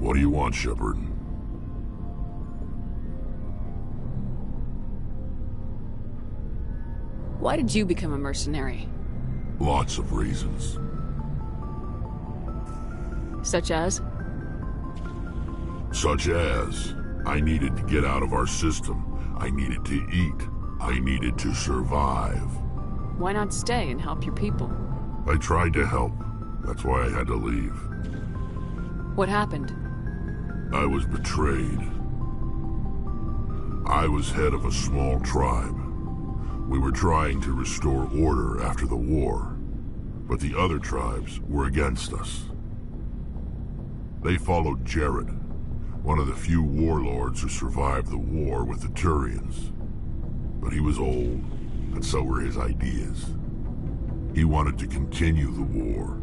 What do you want, Shepard? Why did you become a mercenary? Lots of reasons. Such as? Such as, I needed to get out of our system. I needed to eat. I needed to survive. Why not stay and help your people? I tried to help. That's why I had to leave. What happened? I was betrayed. I was head of a small tribe. We were trying to restore order after the war, but the other tribes were against us. They followed Jared, one of the few warlords who survived the war with the Turians. But he was old, and so were his ideas. He wanted to continue the war.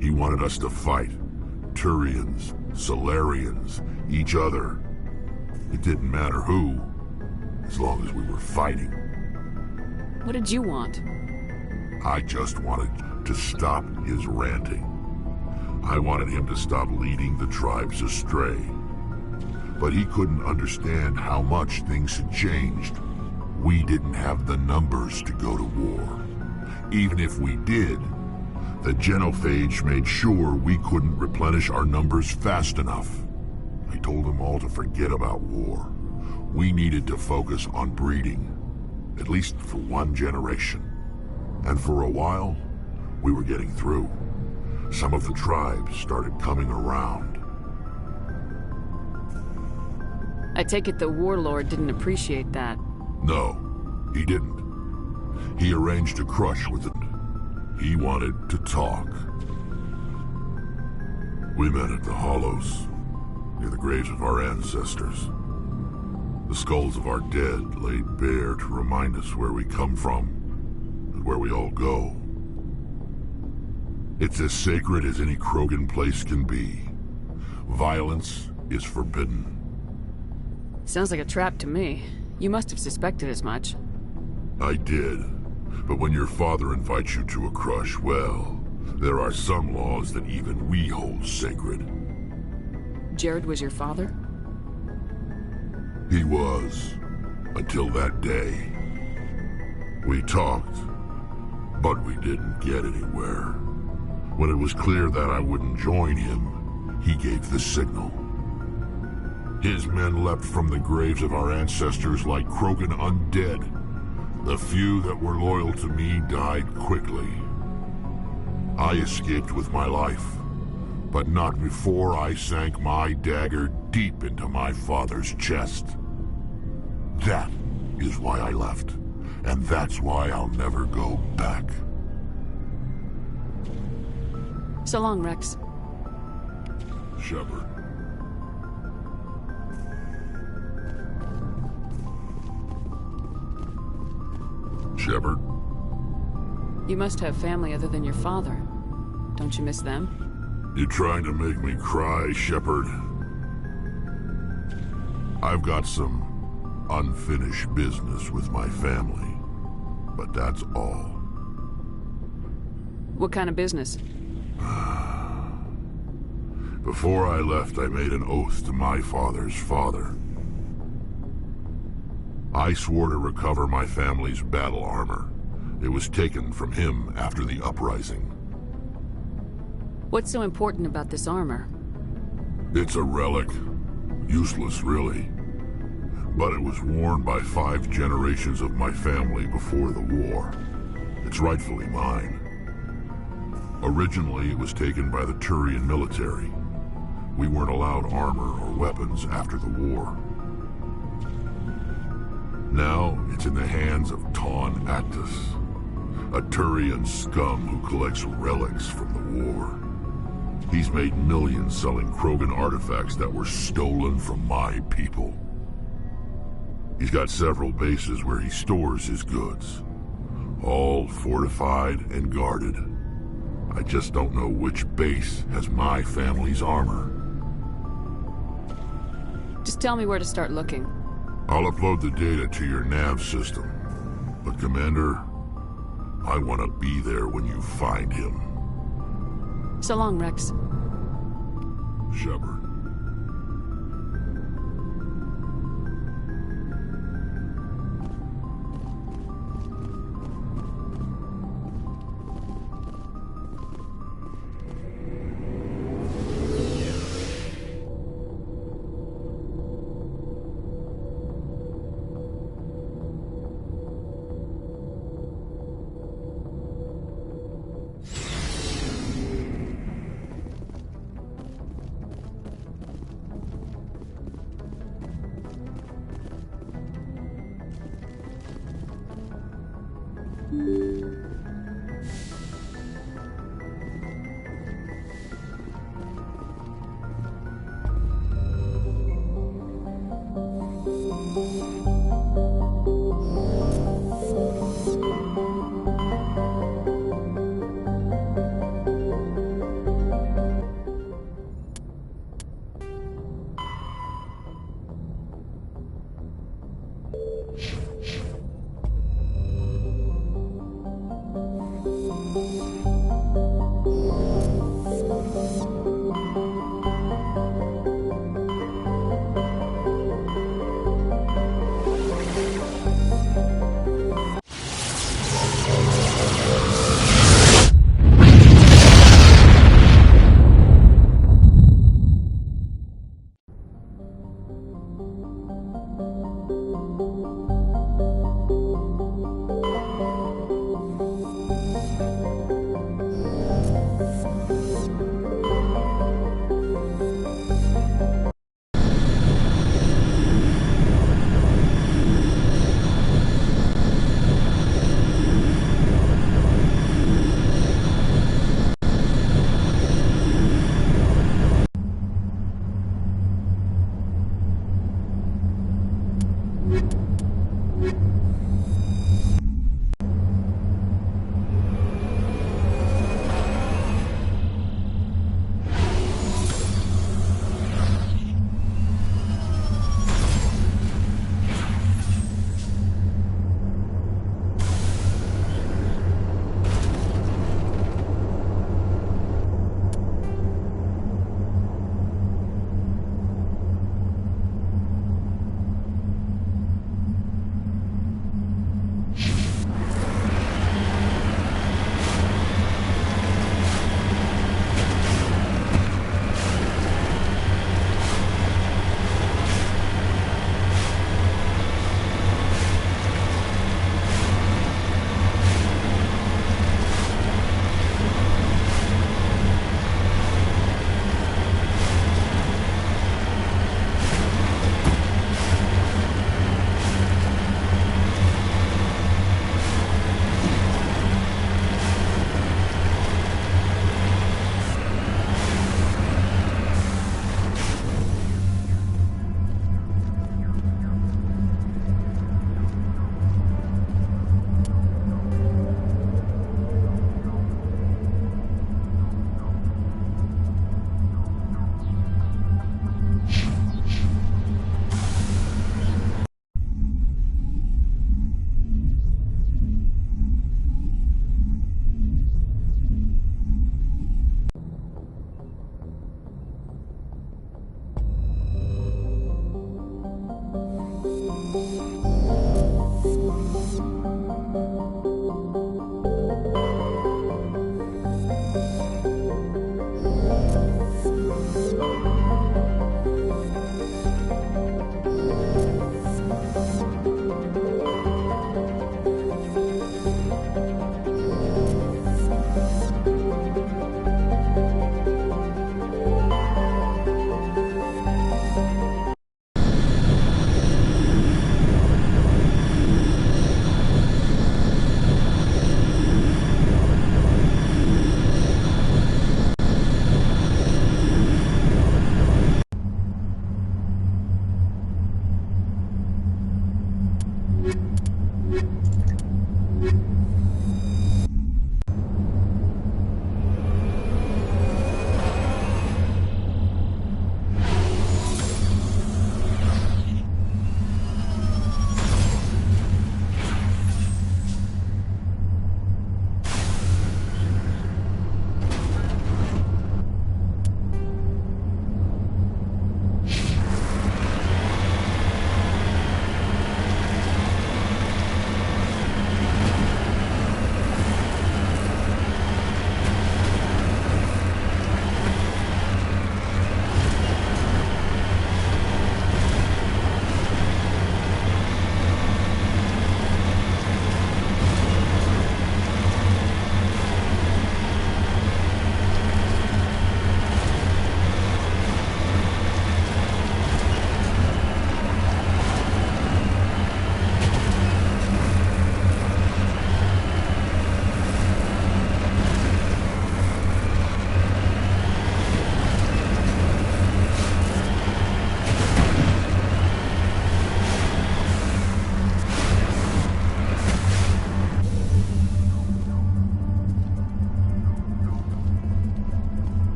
He wanted us to fight. Turians, Solarians, each other. It didn't matter who, as long as we were fighting. What did you want? I just wanted to stop his ranting. I wanted him to stop leading the tribes astray. But he couldn't understand how much things had changed. We didn't have the numbers to go to war. Even if we did, the genophage made sure we couldn't replenish our numbers fast enough. I told them all to forget about war. We needed to focus on breeding, at least for one generation. And for a while, we were getting through. Some of the tribes started coming around. I take it the warlord didn't appreciate that. No, he didn't. He arranged a crush with it. He wanted to talk. We met at the Hollows, near the graves of our ancestors. The skulls of our dead laid bare to remind us where we come from and where we all go. It's as sacred as any Krogan place can be. Violence is forbidden. Sounds like a trap to me. You must have suspected as much. I did. But when your father invites you to a crush, well, there are some laws that even we hold sacred. Jared was your father? He was, until that day. We talked, but we didn't get anywhere. When it was clear that I wouldn't join him, he gave the signal. His men leapt from the graves of our ancestors like Krogan undead. The few that were loyal to me died quickly. I escaped with my life, but not before I sank my dagger deep into my father's chest. That is why I left, and that's why I'll never go back. So long, Rex. Shepard. Shepard? You must have family other than your father. Don't you miss them? You trying to make me cry, Shepard? I've got some unfinished business with my family, but that's all. What kind of business? Before I left, I made an oath to my father's father. I swore to recover my family's battle armor. It was taken from him after the uprising. What's so important about this armor? It's a relic. Useless, really. But it was worn by 5 generations of my family before the war. It's rightfully mine. Originally, it was taken by the Turian military. We weren't allowed armor or weapons after the war. Now, it's in the hands of Ton Actus, a Turian scum who collects relics from the war. He's made millions selling Krogan artifacts that were stolen from my people. He's got several bases where he stores his goods, all fortified and guarded. I just don't know which base has my family's armor. Just tell me where to start looking. I'll upload the data to your nav system. But Commander, I want to be there when you find him. So long, Rex. Shepard.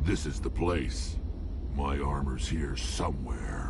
This is the place. My armor's here somewhere.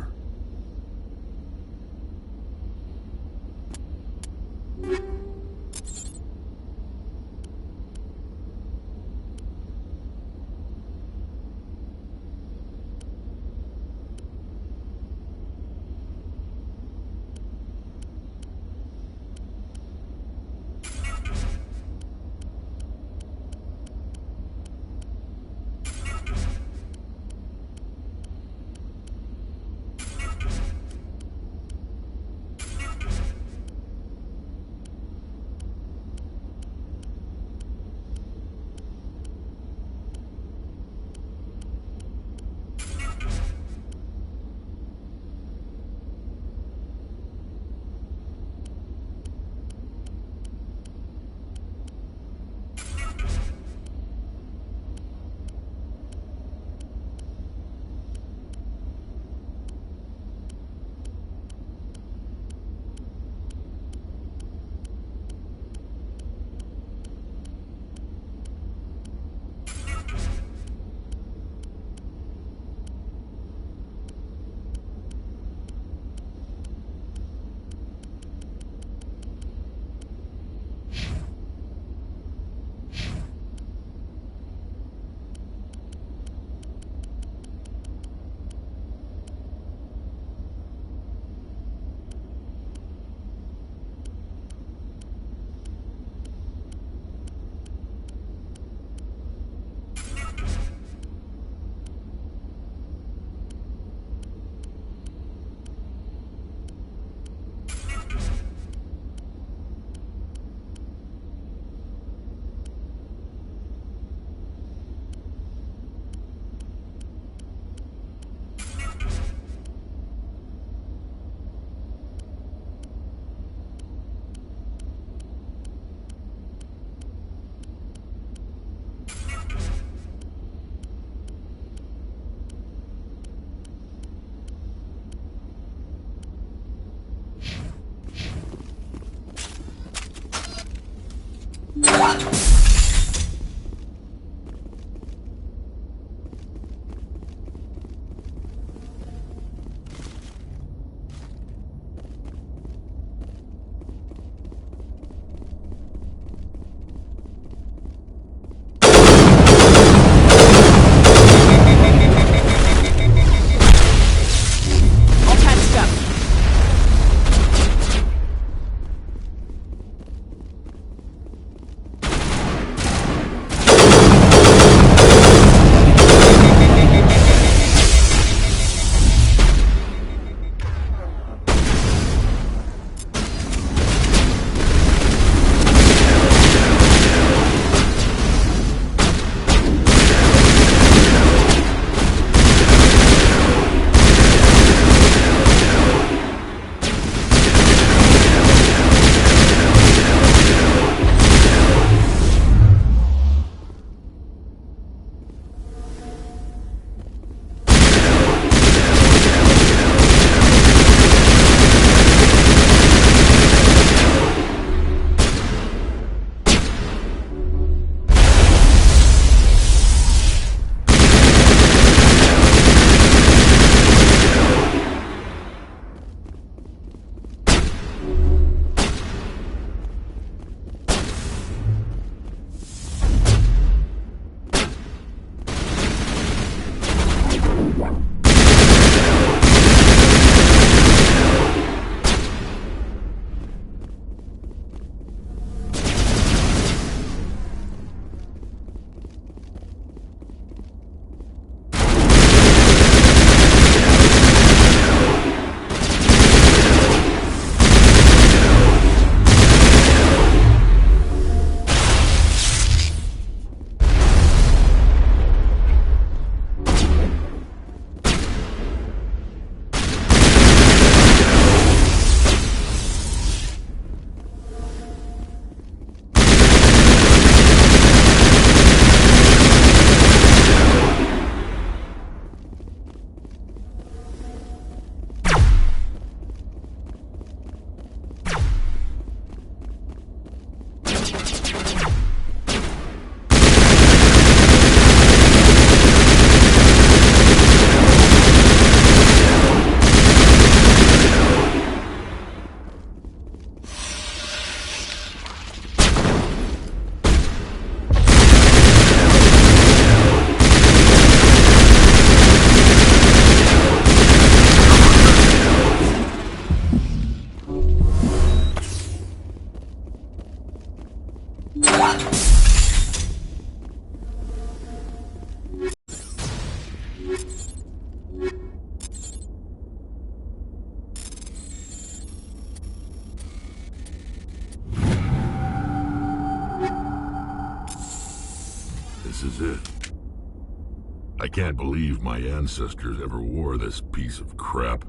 I can't believe my ancestors ever wore this piece of crap,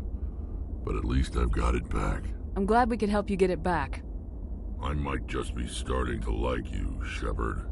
but at least I've got it back. I'm glad we could help you get it back. I might just be starting to like you, Shepard.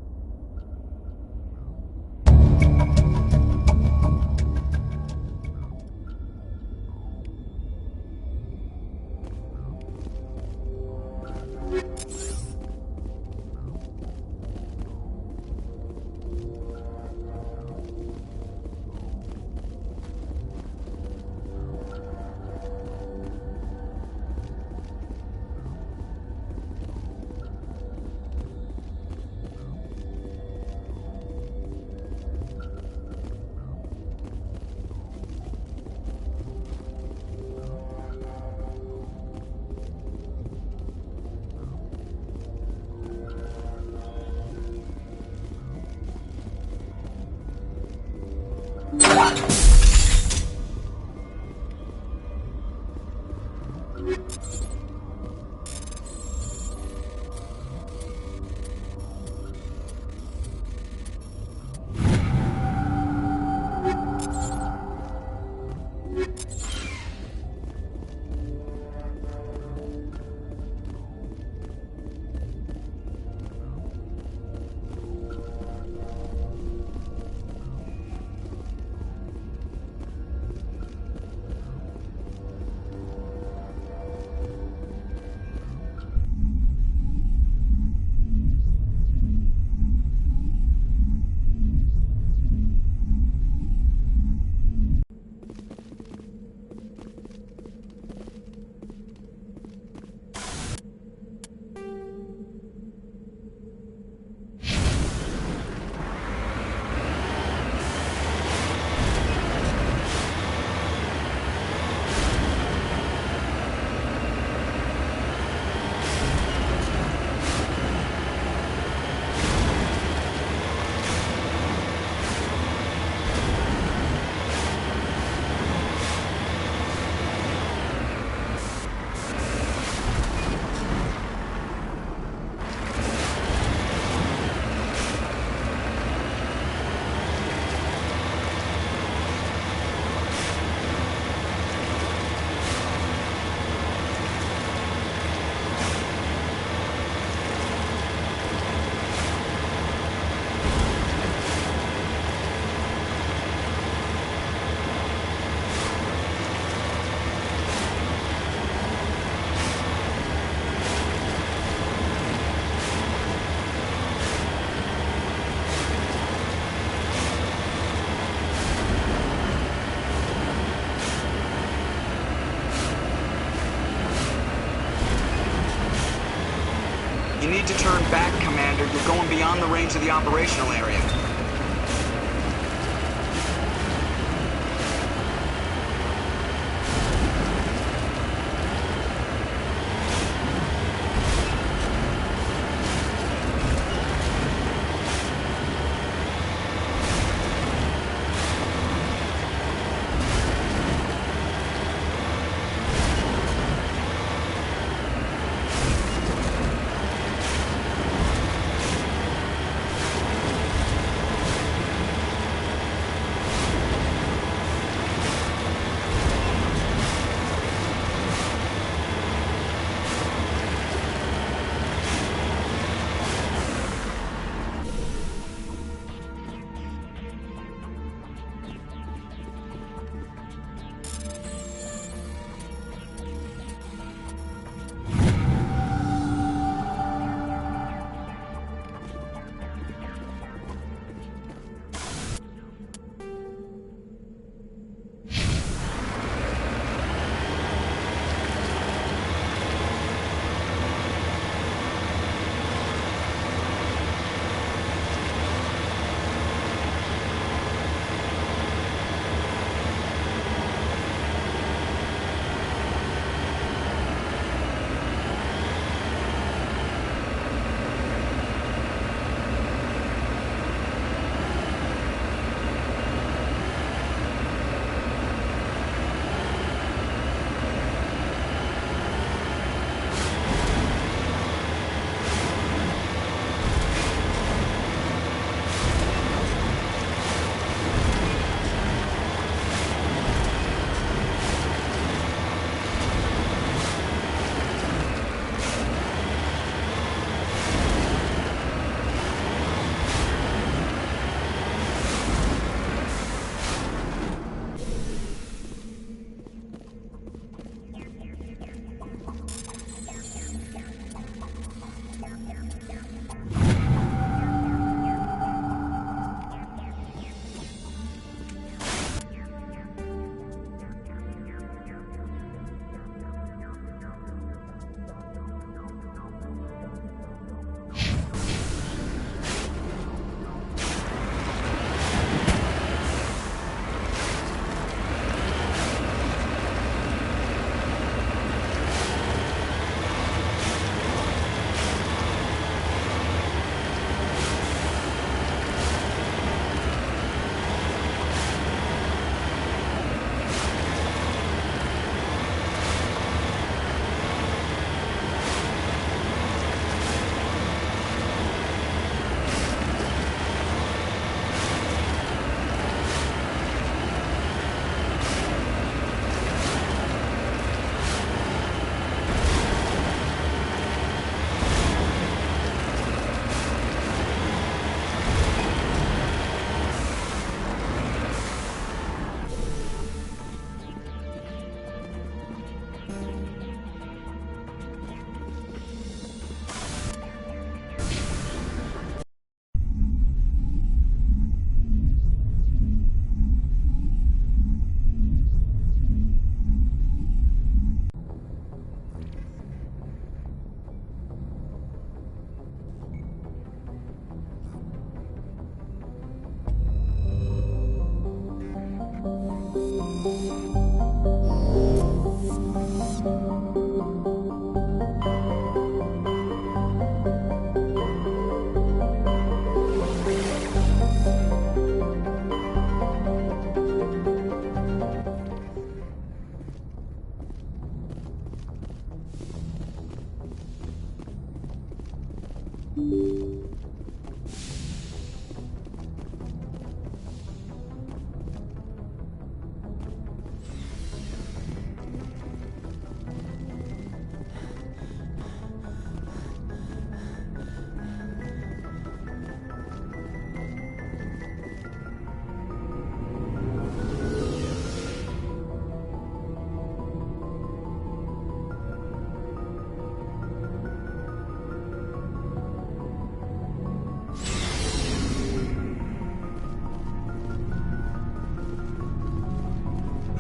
You need to turn back, Commander. You're going beyond the range of the operational area.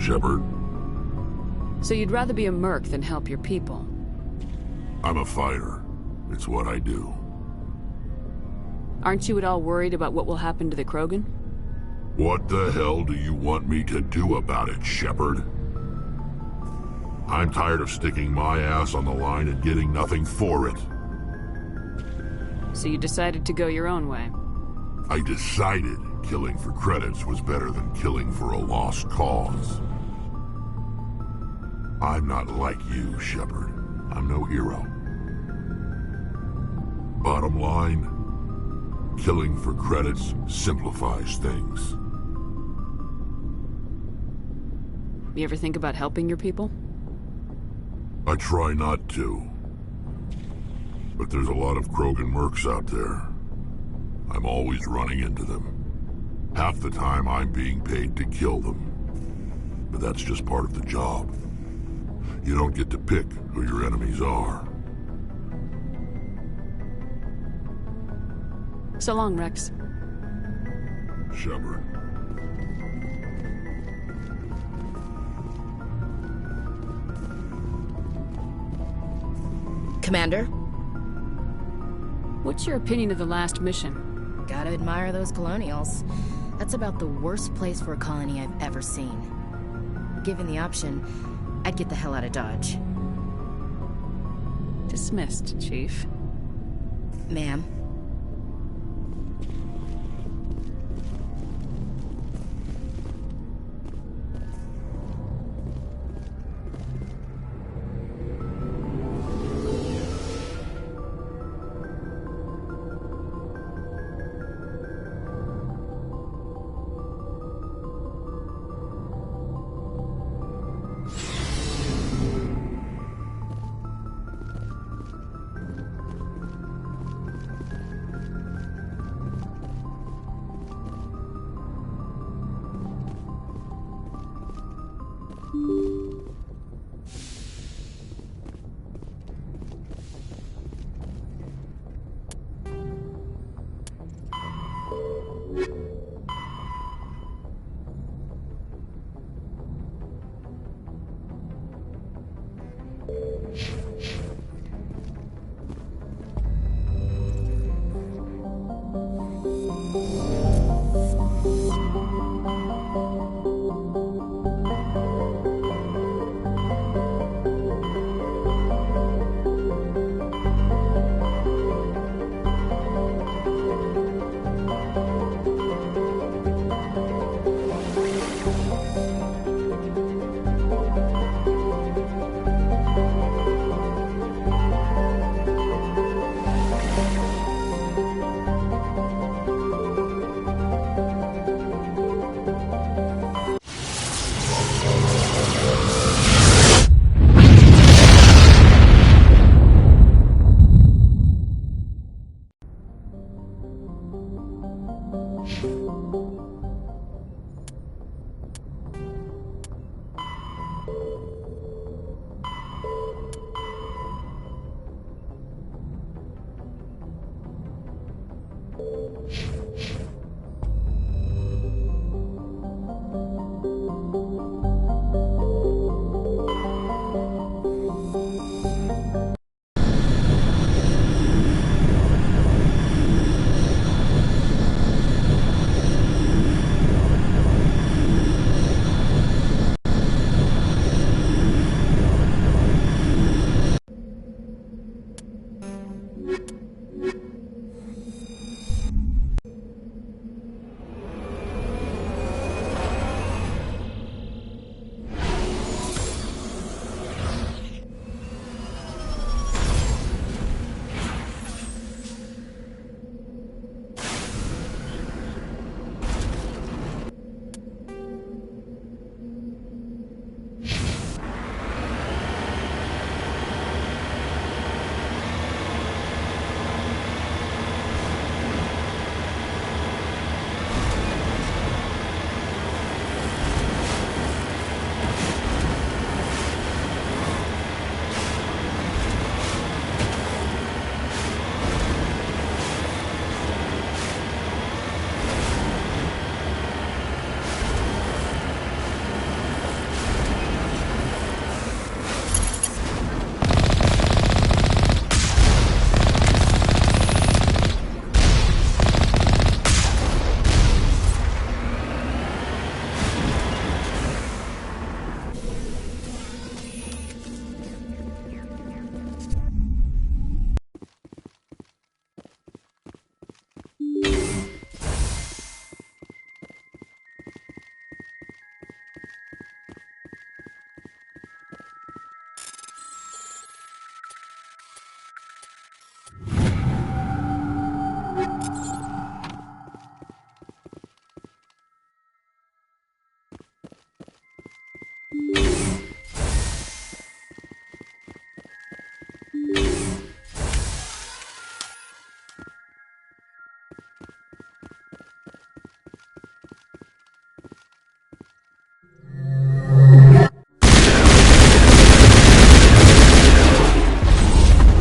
Shepard. So you'd rather be a merc than help your people? I'm a fighter. It's what I do. Aren't you at all worried about what will happen to the Krogan? What the hell do you want me to do about it, Shepard? I'm tired of sticking my ass on the line and getting nothing for it. So you decided to go your own way? I decided killing for credits was better than killing for a lost cause. I'm not like you, Shepard. I'm no hero. Bottom line, killing for credits simplifies things. You ever think about helping your people? I try not to. But there's a lot of Krogan mercs out there. I'm always running into them. Half the time I'm being paid to kill them. But that's just part of the job. You don't get to pick who your enemies are. So long, Rex. Shepard. Commander? What's your opinion of the last mission? Gotta admire those colonials. That's about the worst place for a colony I've ever seen. Given the option, I'd get the hell out of Dodge. Dismissed, Chief. Ma'am.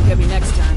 Get me next time.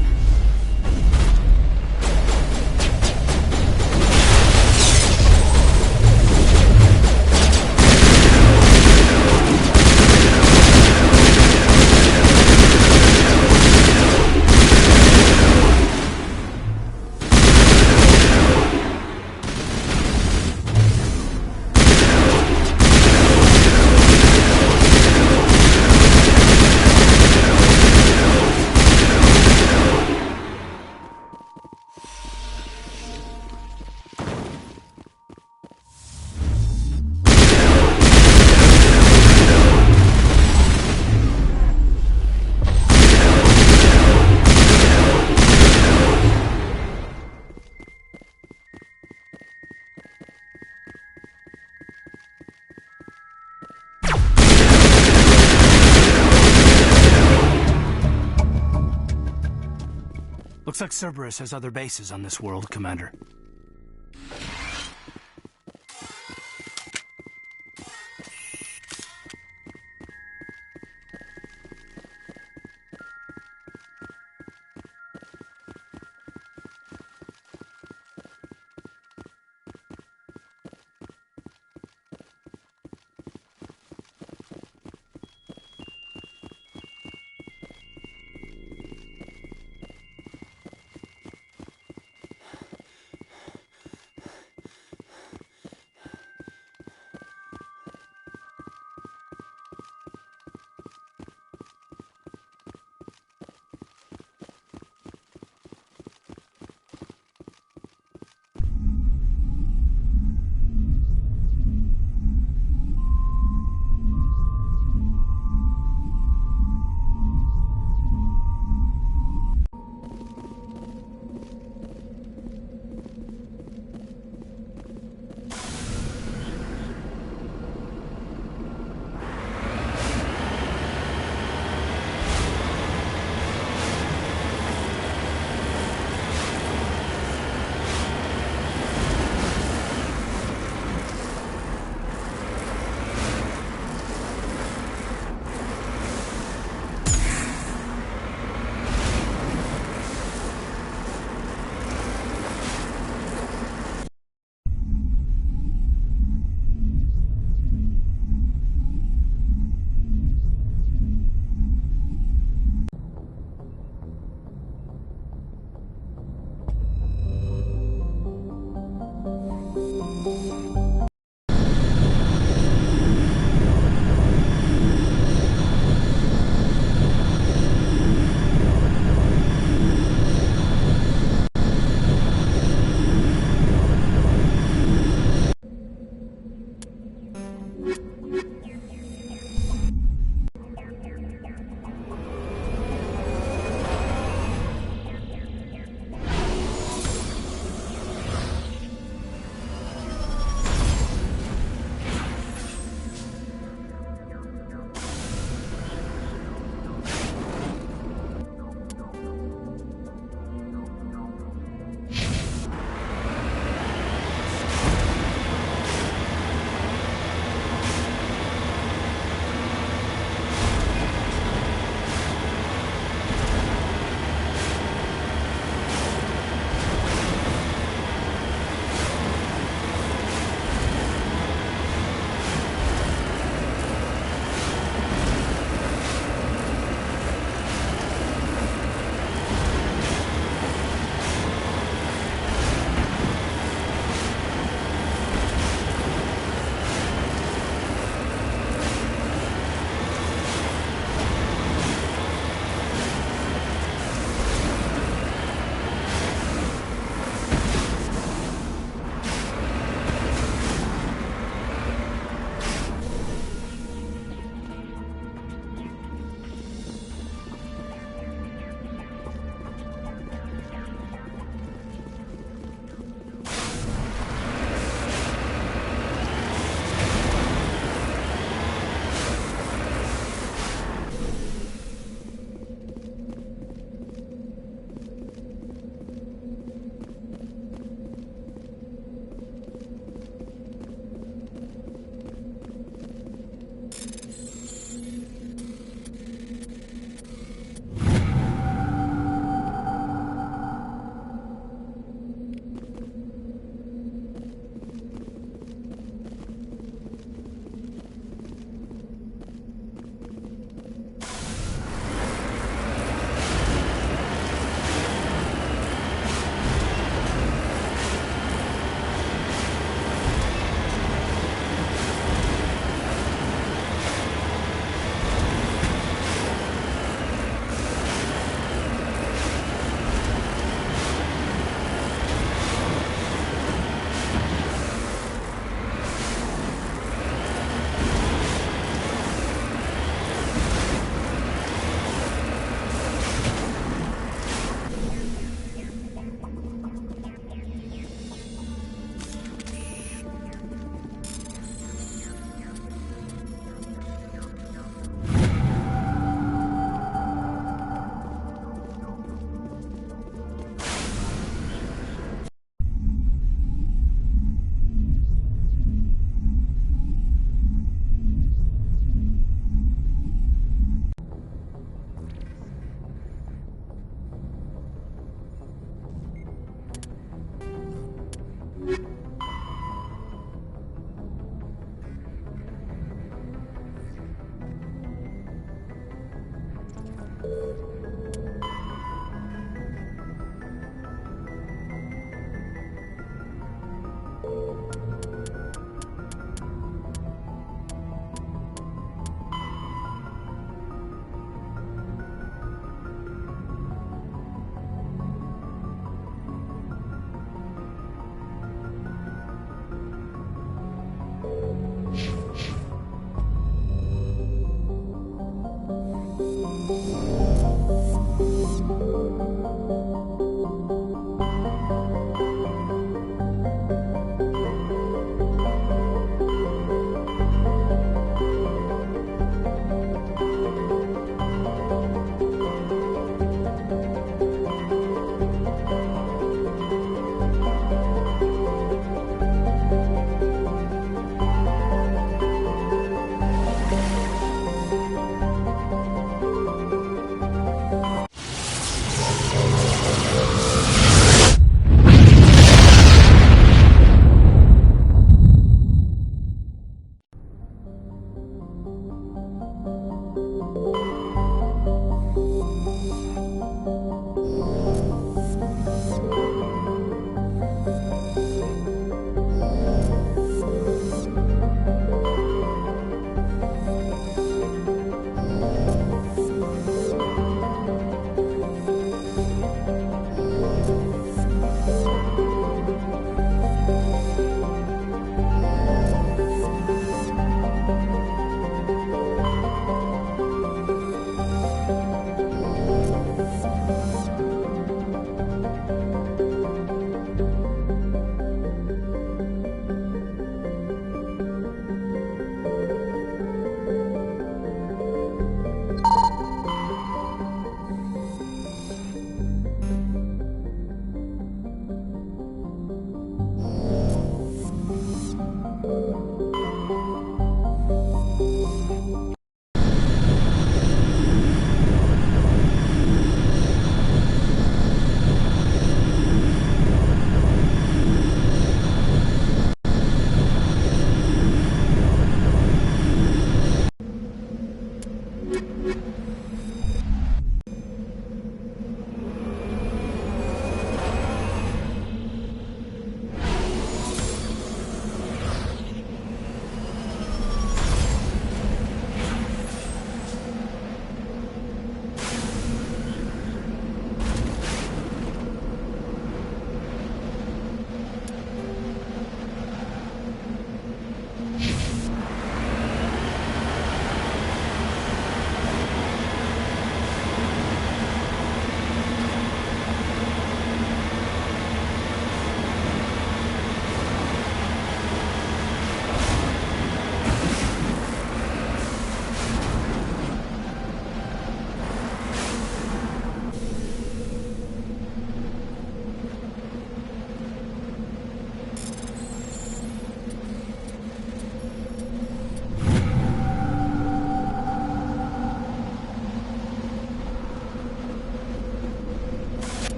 Looks like Cerberus has other bases on this world, Commander.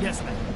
Yes, ma'am.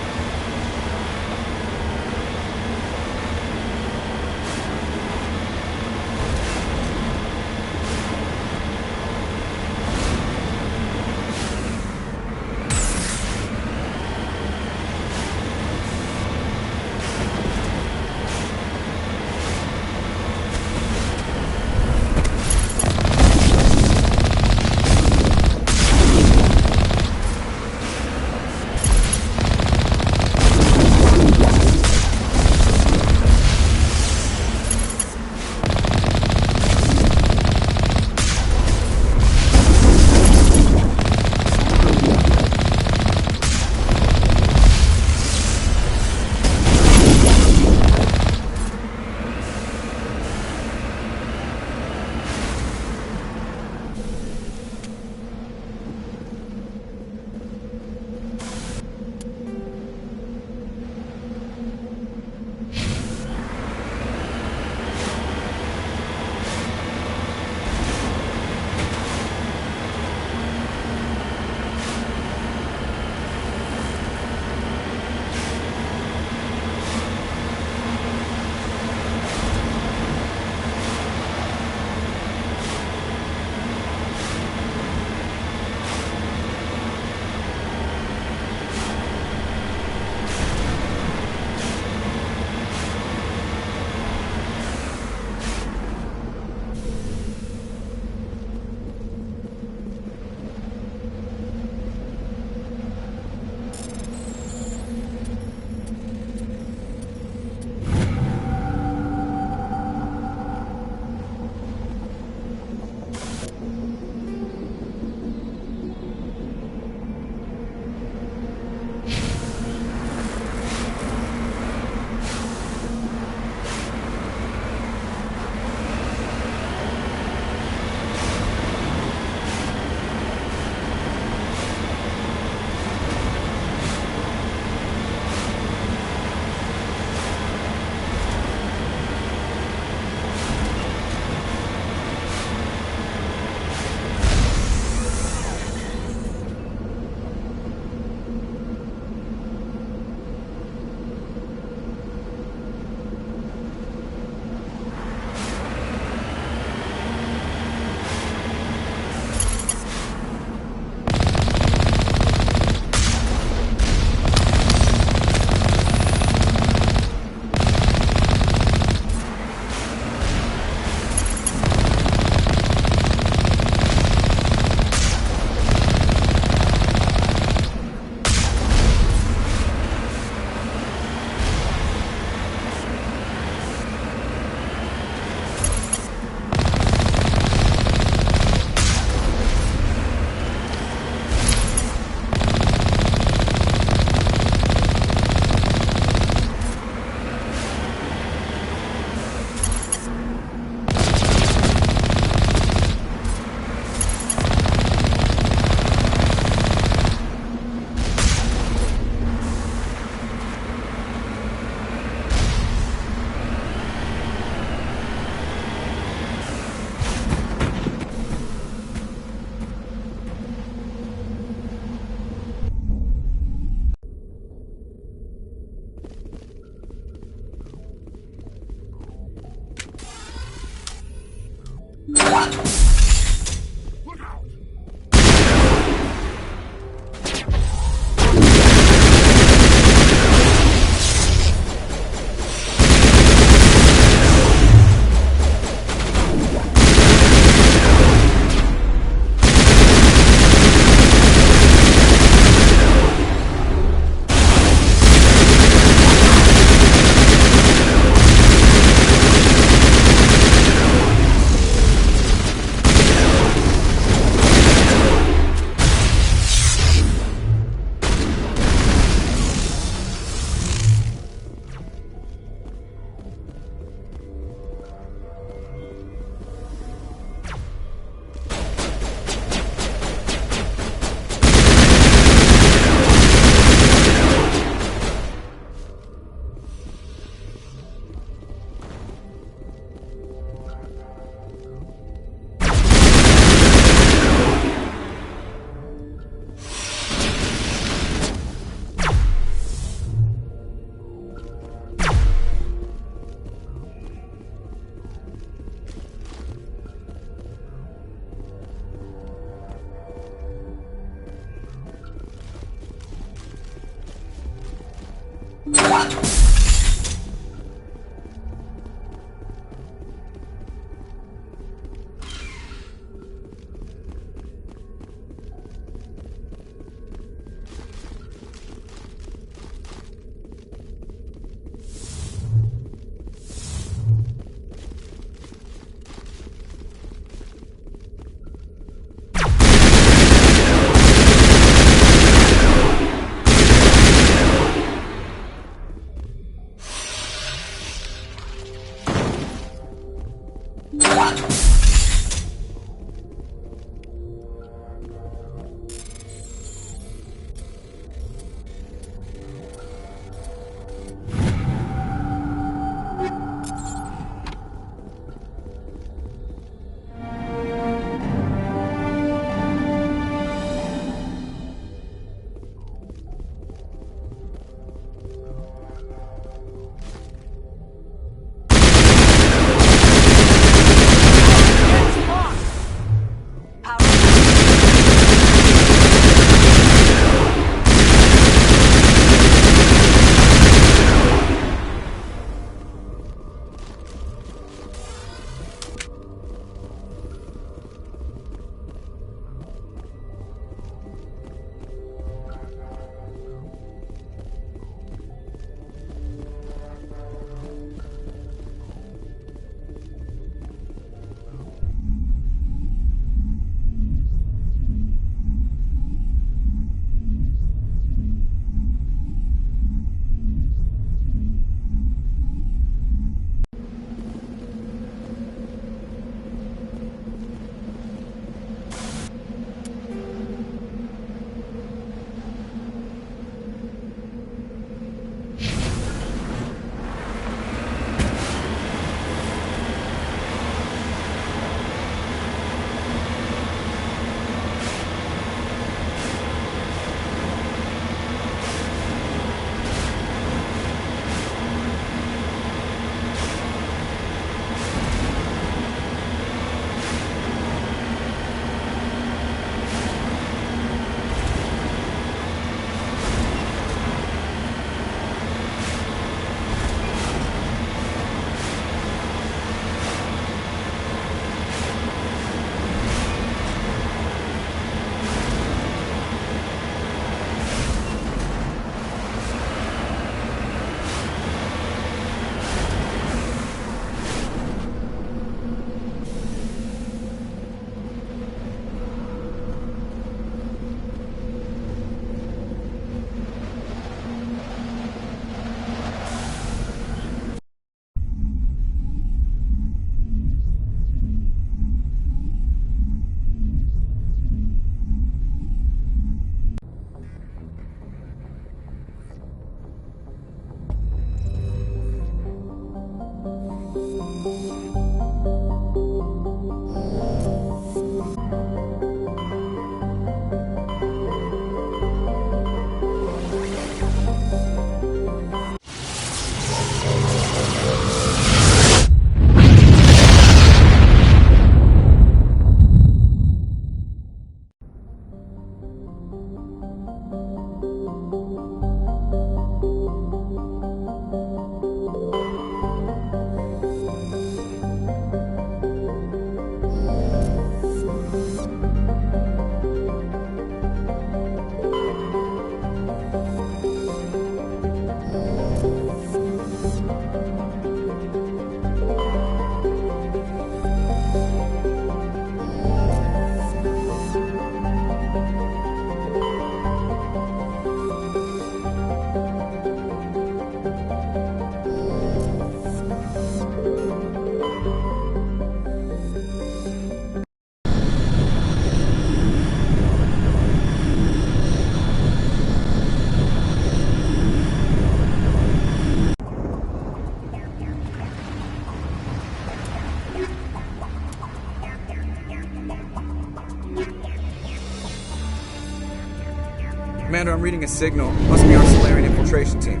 Commander, I'm reading a signal. Must be our Solarian infiltration team.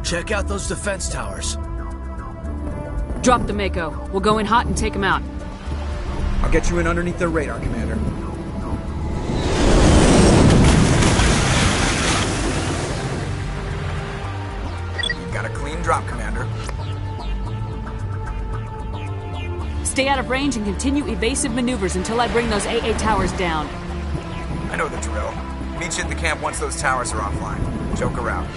Check out those defense towers. Drop the Mako. We'll go in hot and take him out. I'll get you in underneath their radar, Commander. Stay out of range and continue evasive maneuvers until I bring those AA towers down. I know the drill. Meet you at the camp once those towers are offline. Joker out.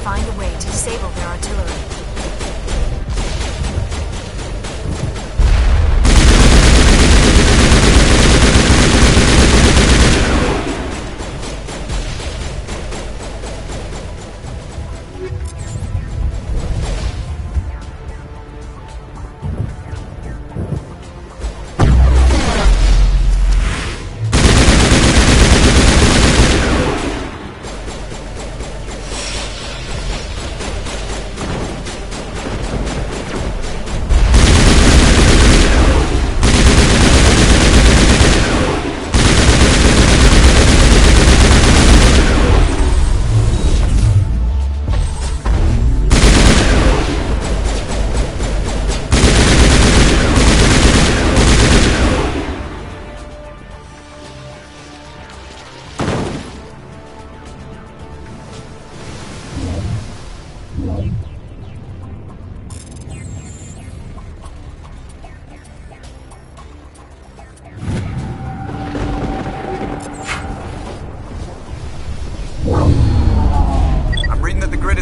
find a way to disable their artillery.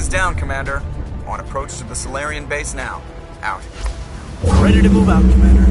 Down, Commander. On approach to the Solarian base now. Out. Ready to move out, Commander.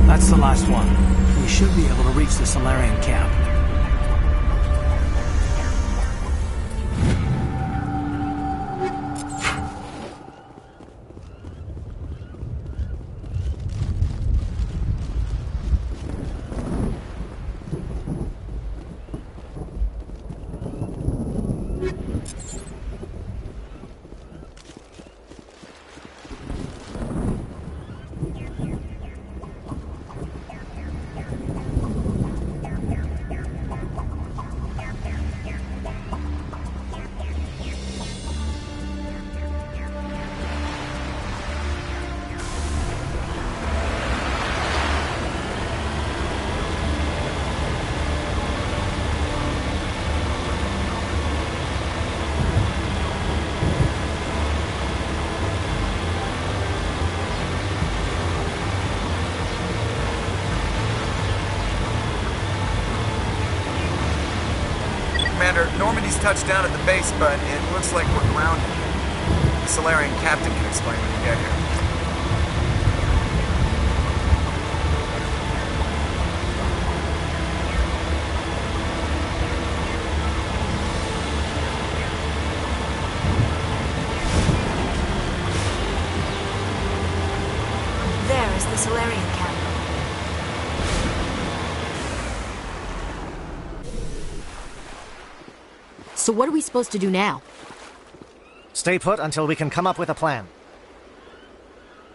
That's the last one. We should be able to reach the Solarian camp. Commander, Normandy's touched down at the base, but it looks like we're grounded. The Solarian captain can explain when you get here. There is the Solarian camp. So what are we supposed to do now? Stay put until we can come up with a plan.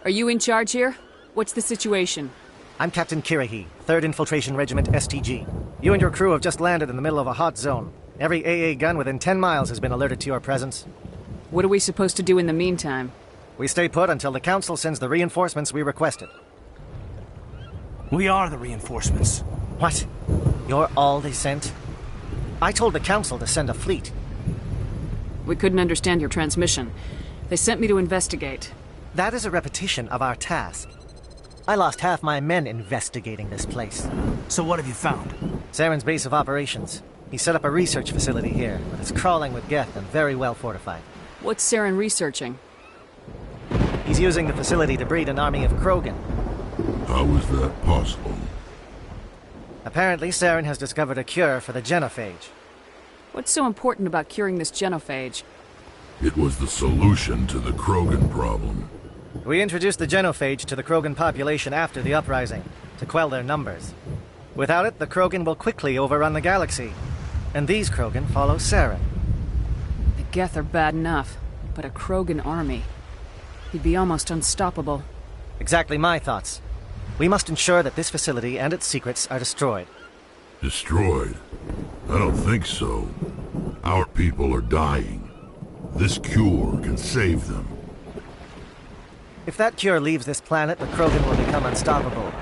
Are you in charge here? What's the situation? I'm Captain Kirahi, 3rd Infiltration Regiment STG. You and your crew have just landed in the middle of a hot zone. Every AA gun within 10 miles has been alerted to your presence. What are we supposed to do in the meantime? We stay put until the Council sends the reinforcements we requested. We are the reinforcements. What? You're all they sent? I told the Council to send a fleet. We couldn't understand your transmission. They sent me to investigate. That is a repetition of our task. I lost half my men investigating this place. So what have you found? Saren's base of operations. He set up a research facility here, but it's crawling with Geth and very well fortified. What's Saren researching? He's using the facility to breed an army of Krogan. How is that possible? Apparently, Saren has discovered a cure for the genophage. What's so important about curing this genophage? It was the solution to the Krogan problem. We introduced the genophage to the Krogan population after the uprising, to quell their numbers. Without it, the Krogan will quickly overrun the galaxy. And these Krogan follow Saren. The Geth are bad enough, but a Krogan army. He'd be almost unstoppable. Exactly my thoughts. We must ensure that this facility and its secrets are destroyed. Destroyed? I don't think so. Our people are dying. This cure can save them. If that cure leaves this planet, the Krogan will become unstoppable.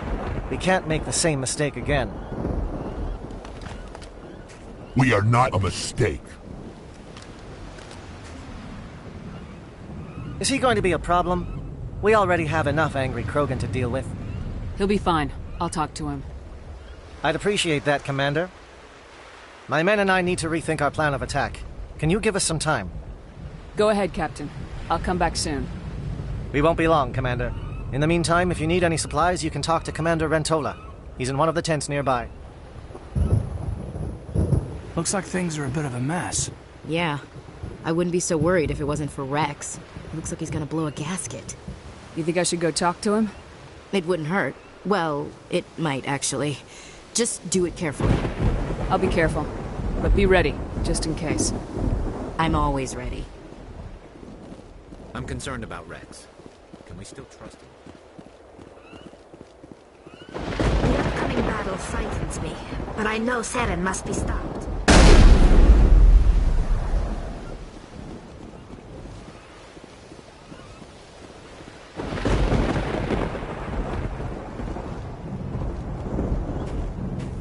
We can't make the same mistake again. We are not a mistake. Is he going to be a problem? We already have enough angry Krogan to deal with. He'll be fine. I'll talk to him. I'd appreciate that, Commander. My men and I need to rethink our plan of attack. Can you give us some time? Go ahead, Captain. I'll come back soon. We won't be long, Commander. In the meantime, if you need any supplies, you can talk to Commander Rentola. He's in one of the tents nearby. Looks like things are a bit of a mess. Yeah. I wouldn't be so worried if it wasn't for Rex. Looks like he's gonna blow a gasket. You think I should go talk to him? It wouldn't hurt. Well, it might, actually. Just do it carefully. I'll be careful. But be ready, just in case. I'm always ready. I'm concerned about Rex. Can we still trust him? The upcoming battle frightens me, but I know Saren must be stopped.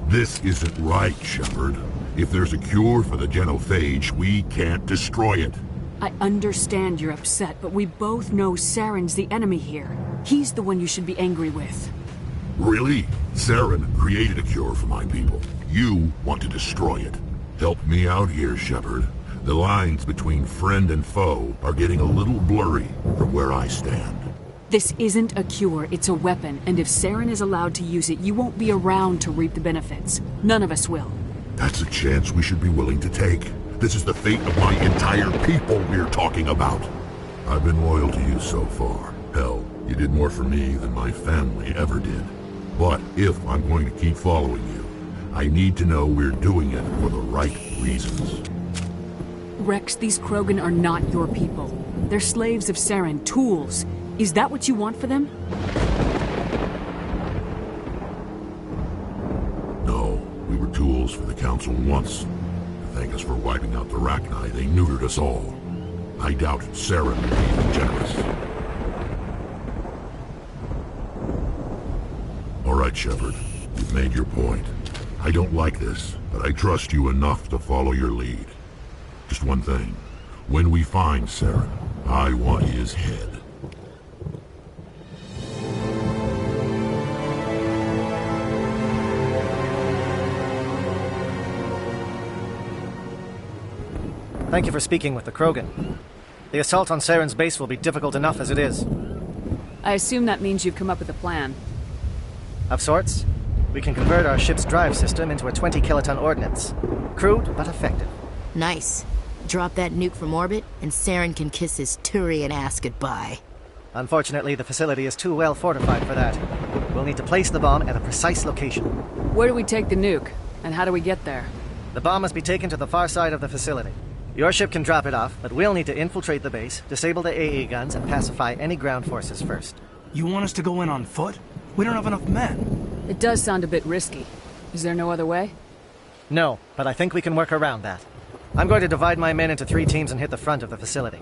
This isn't right, Shepard. If there's a cure for the genophage, we can't destroy it. I understand you're upset, but we both know Saren's the enemy here. He's the one you should be angry with. Really? Saren created a cure for my people. You want to destroy it. Help me out here, Shepard. The lines between friend and foe are getting a little blurry from where I stand. This isn't a cure, it's a weapon, and if Saren is allowed to use it, you won't be around to reap the benefits. None of us will. That's a chance we should be willing to take. This is the fate of my entire people we're talking about. I've been loyal to you so far. Hell, you did more for me than my family ever did. But if I'm going to keep following you, I need to know we're doing it for the right reasons. Rex, these Krogan are not your people. They're slaves of Saren, tools. Is that what you want for them? No, we were tools for the Council once. To thank us for wiping out the Rachni, they neutered us all. I doubt Saren would be even generous. All right, Shepard. You've made your point. I don't like this, but I trust you enough to follow your lead. Just one thing. When we find Saren, I want his head. Thank you for speaking with the Krogan. The assault on Saren's base will be difficult enough as it is. I assume that means you've come up with a plan. Of sorts. We can convert our ship's drive system into a 20-kiloton ordnance. Crude, but effective. Nice. Drop that nuke from orbit, and Saren can kiss his Turian ass goodbye. Unfortunately, the facility is too well fortified for that. We'll need to place the bomb at a precise location. Where do we take the nuke? And how do we get there? The bomb must be taken to the far side of the facility. Your ship can drop it off, but we'll need to infiltrate the base, disable the AA guns, and pacify any ground forces first. You want us to go in on foot? We don't have enough men. It does sound a bit risky. Is there no other way? No, but I think we can work around that. I'm going to divide my men into 3 teams and hit the front of the facility.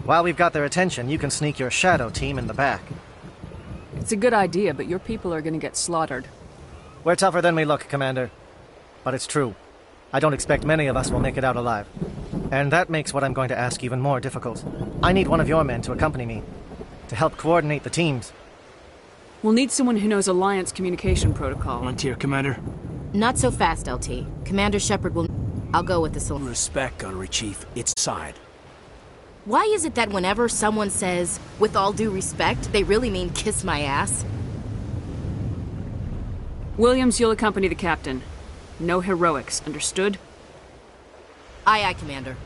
While we've got their attention, you can sneak your shadow team in the back. It's a good idea, but your people are gonna get slaughtered. We're tougher than we look, Commander. But it's true. I don't expect many of us will make it out alive. And that makes what I'm going to ask even more difficult. I need one of your men to accompany me, to help coordinate the teams. We'll need someone who knows Alliance communication protocol. Volunteer, Commander. Not so fast, LT. Commander Shepard will... I'll go with the Sol... Respect, Gunnery Chief. It's side. Why is it that whenever someone says, with all due respect, they really mean kiss my ass? Williams, you'll accompany the captain. No heroics, understood? Aye, aye, Commander.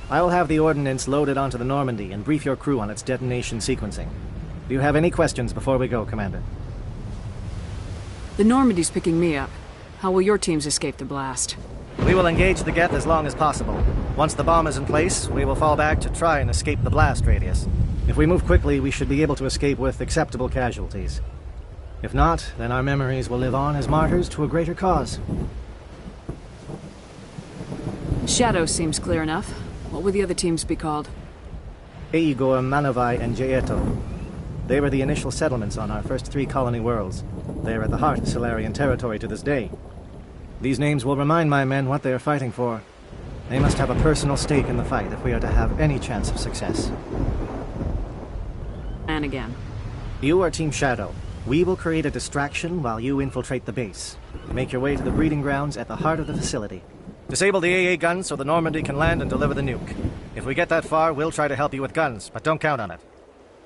I will have the ordnance loaded onto the Normandy and brief your crew on its detonation sequencing. Do you have any questions before we go, Commander? The Normandy's picking me up. How will your teams escape the blast? We will engage the Geth as long as possible. Once the bomb is in place, we will fall back to try and escape the blast radius. If we move quickly, we should be able to escape with acceptable casualties. If not, then our memories will live on as martyrs to a greater cause. Shadow seems clear enough. What would the other teams be called? Igor, Manovai, and Jaeto. They were the initial settlements on our first 3 colony worlds. They are at the heart of Solarian territory to this day. These names will remind my men what they are fighting for. They must have a personal stake in the fight if we are to have any chance of success. And again. You are Team Shadow. We will create a distraction while you infiltrate the base. Make your way to the breeding grounds at the heart of the facility. Disable the AA guns so the Normandy can land and deliver the nuke. If we get that far, we'll try to help you with guns, but don't count on it.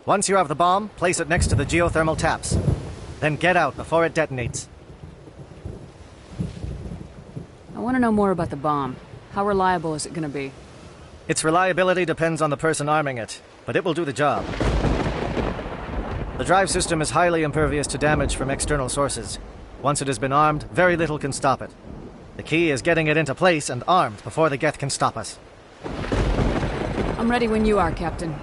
Once you have the bomb, place it next to the geothermal taps. Then get out before it detonates. I want to know more about the bomb. How reliable is it going to be? Its reliability depends on the person arming it, but it will do the job. The drive system is highly impervious to damage from external sources. Once it has been armed, very little can stop it. The key is getting it into place and armed before the Geth can stop us. I'm ready when you are, Captain.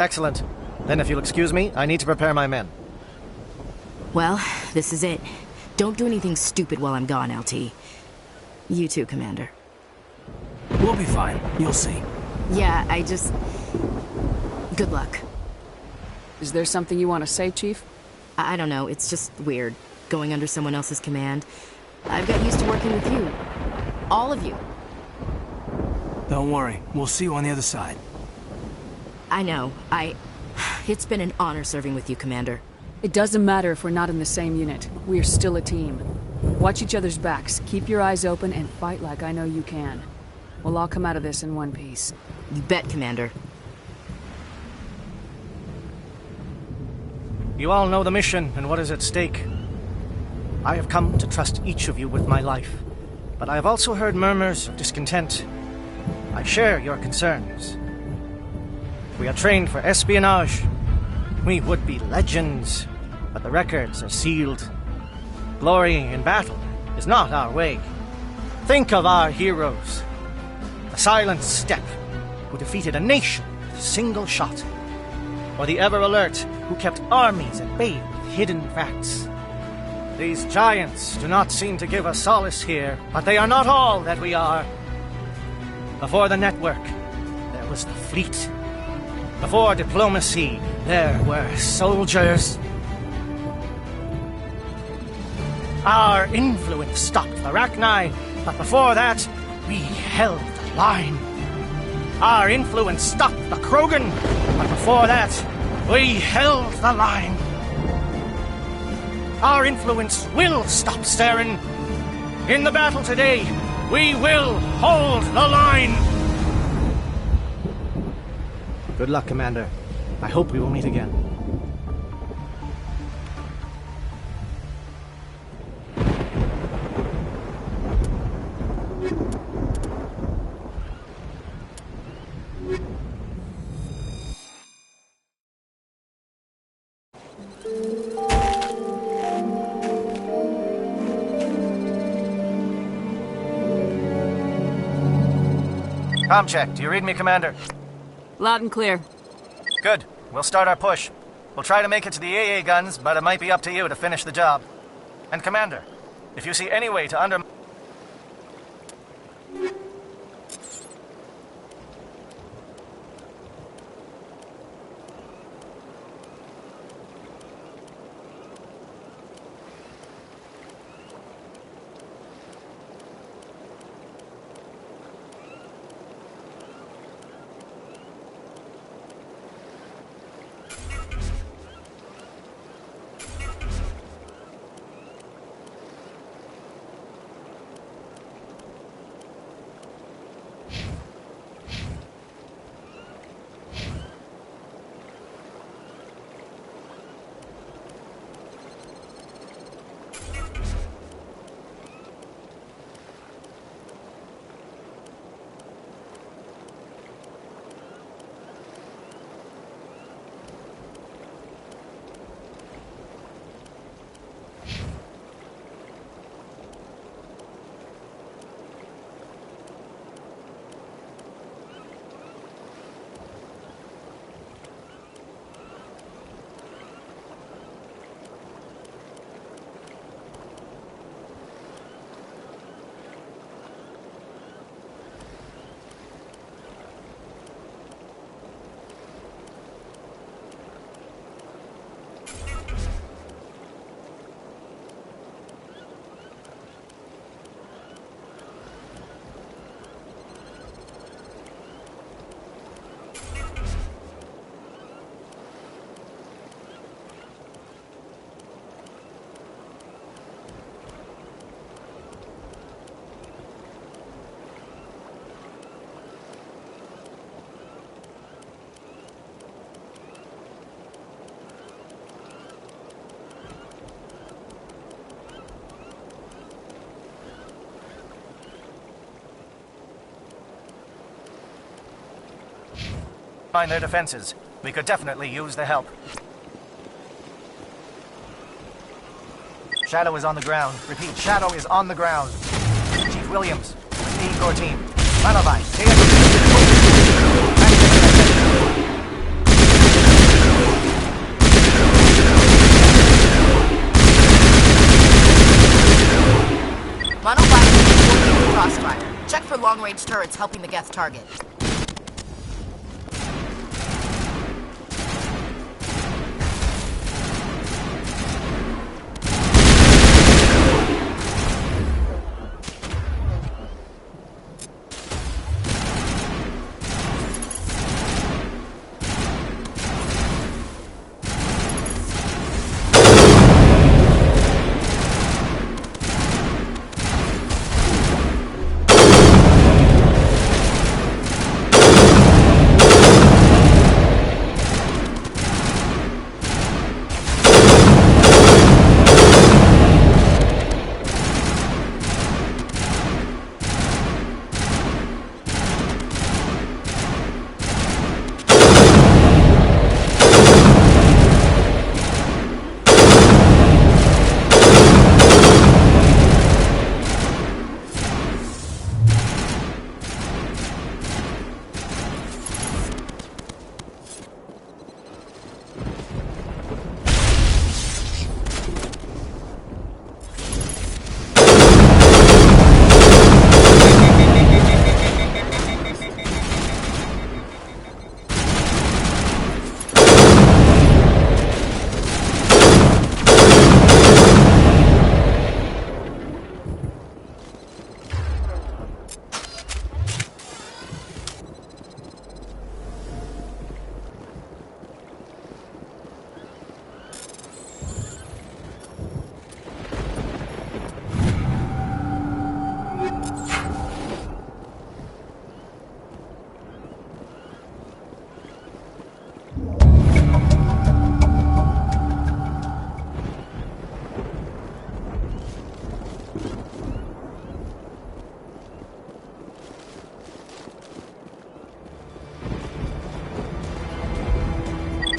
Excellent. Then if you'll excuse me, I need to prepare my men. Well, this is it. Don't do anything stupid while I'm gone, LT. You too, Commander. We'll be fine. You'll see. Yeah, good luck. Is there something you want to say, Chief? I don't know, it's just weird, going under someone else's command. I've got used to working with you. All of you. Don't worry. We'll see you on the other side. I know. It's been an honor serving with you, Commander. It doesn't matter if we're not in the same unit. We are still a team. Watch each other's backs, keep your eyes open, and fight like I know you can. We'll all come out of this in one piece. You bet, Commander. You all know the mission and what is at stake. I have come to trust each of you with my life, but I have also heard murmurs of discontent. I share your concerns. We are trained for espionage. We would be legends, but the records are sealed. Glory in battle is not our way. Think of our heroes. The Silent Step, who defeated a nation with a single shot. Or the Ever Alert, who kept armies at bay with hidden facts. These giants do not seem to give us solace here, but they are not all that we are. Before the network, there was the fleet. Before diplomacy, there were soldiers. Our influence stopped the Arachni, but before that, we held the line. Our influence stopped the Krogan, but before that, we held the line. Our influence will stop Saren. In the battle today, we will hold the line. Good luck, Commander. I hope we will meet again. Comm check. Do you read me, Commander? Loud and clear. Good. We'll start our push. We'll try to make it to the AA guns, but it might be up to you to finish the job. And Commander, if you see any way to undermine... their defenses. We could definitely use the help. Shadow is on the ground. Repeat, Shadow is on the ground. Chief Williams, the E-Corps team. Malavai, Mono crossfire. Check for long-range turrets helping the Geth target.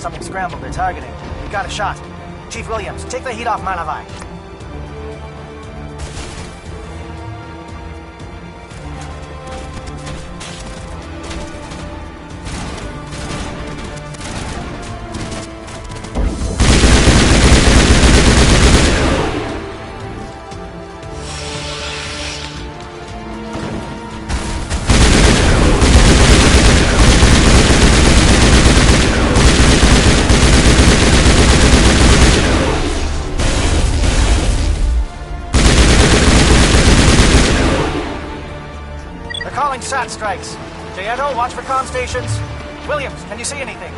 Something scrambled. They're targeting. We got a shot. Chief Williams, take the heat off Malavai. calling SAT strikes. Jaeto, watch for comm stations. Williams, can you see anything?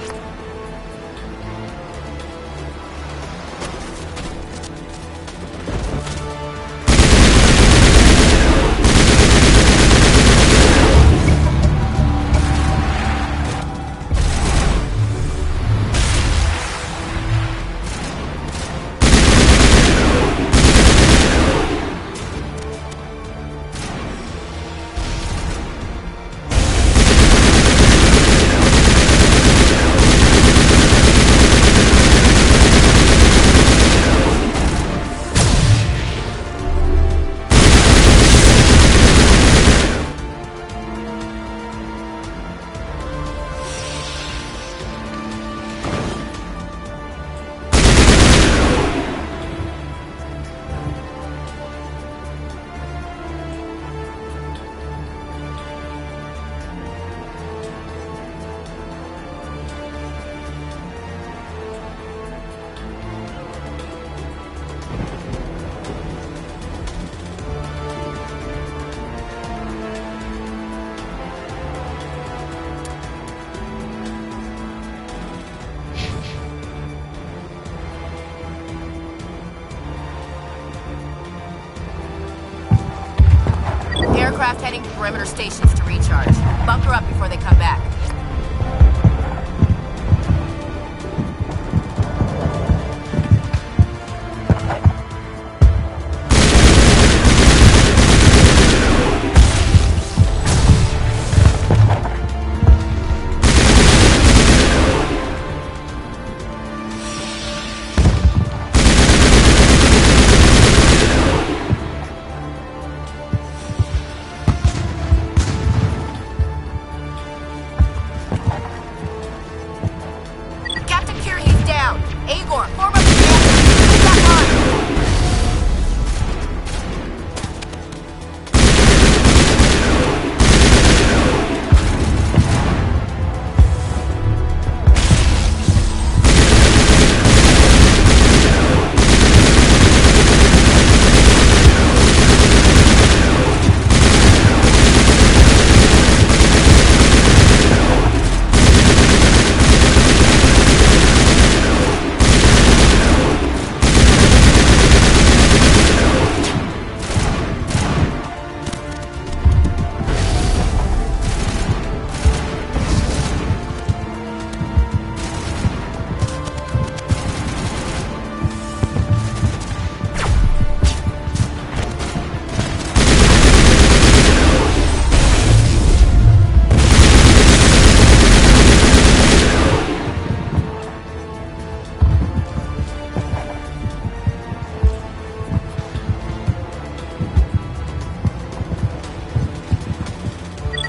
Aircraft heading to perimeter stations to recharge. Bunker up before they come back.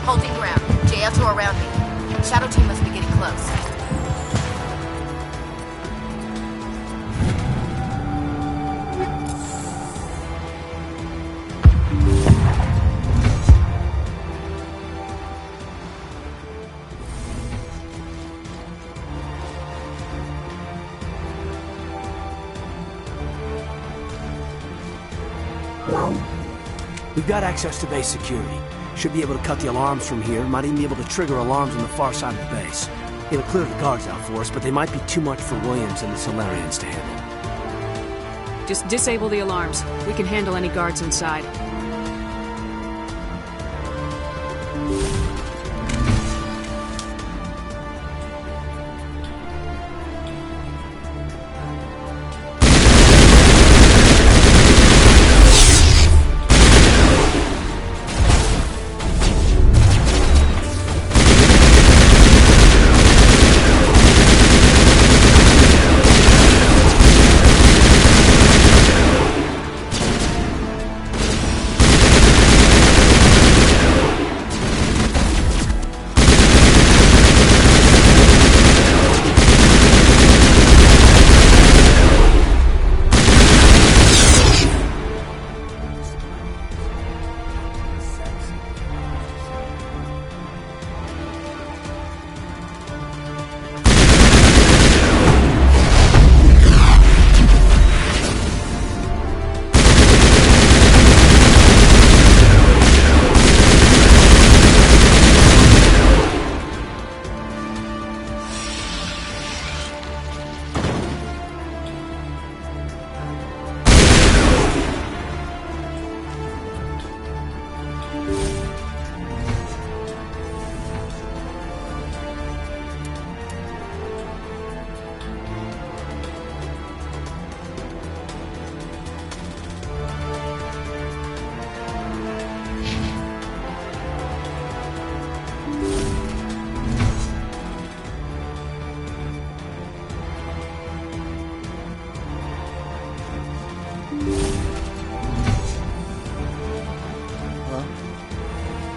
Holding ground. JL2 around me. Shadow team must be getting close. We've got access to base security. Should be able to cut the alarms from here. Might even be able to trigger alarms on the far side of the base. It'll clear the guards out for us, but they might be too much for Williams and the Solarians to handle. Just disable the alarms. We can handle any guards inside.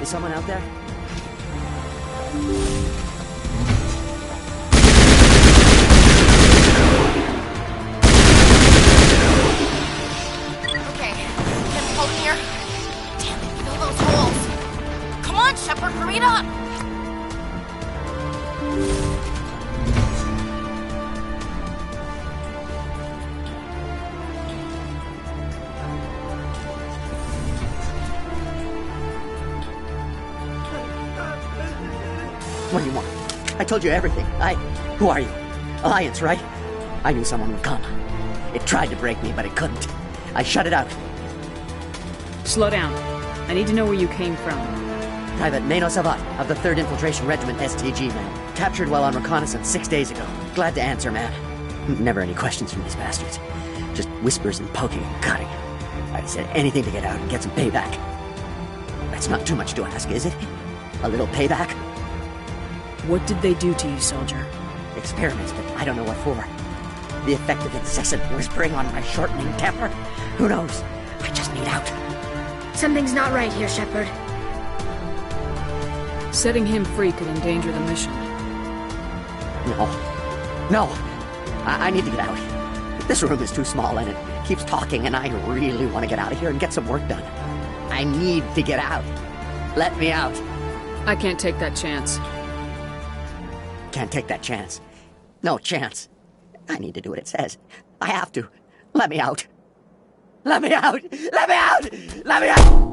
someone out there? Okay, get hold here. Damn it, fill those holes. Come on, Shepard, hurry it up. What do you want? I told you everything. Who are you? Alliance, right? I knew someone would come. It tried to break me, but it couldn't. I shut it out. Slow down. I need to know where you came from. Private Mano Savat of the 3rd Infiltration Regiment STG, man. Captured while on reconnaissance 6 days ago. Glad to answer, man. Never any questions from these bastards. Just whispers and poking and cutting. I said anything to get out and get some payback. That's not too much to ask, is it? A little payback? What did they do to you, soldier? Experiments, but I don't know what for. The effect of incessant whispering on my shortening temper? Who knows? I just need out. Something's not right here, Shepard. Setting him free could endanger the mission. No. I need to get out. This room is too small and it keeps talking and I really want to get out of here and get some work done. I need to get out. Let me out. I can't take that chance. Can't take that chance. No chance. I need to do what it says. I have to. Let me out. Let me out! Let me out! Let me out!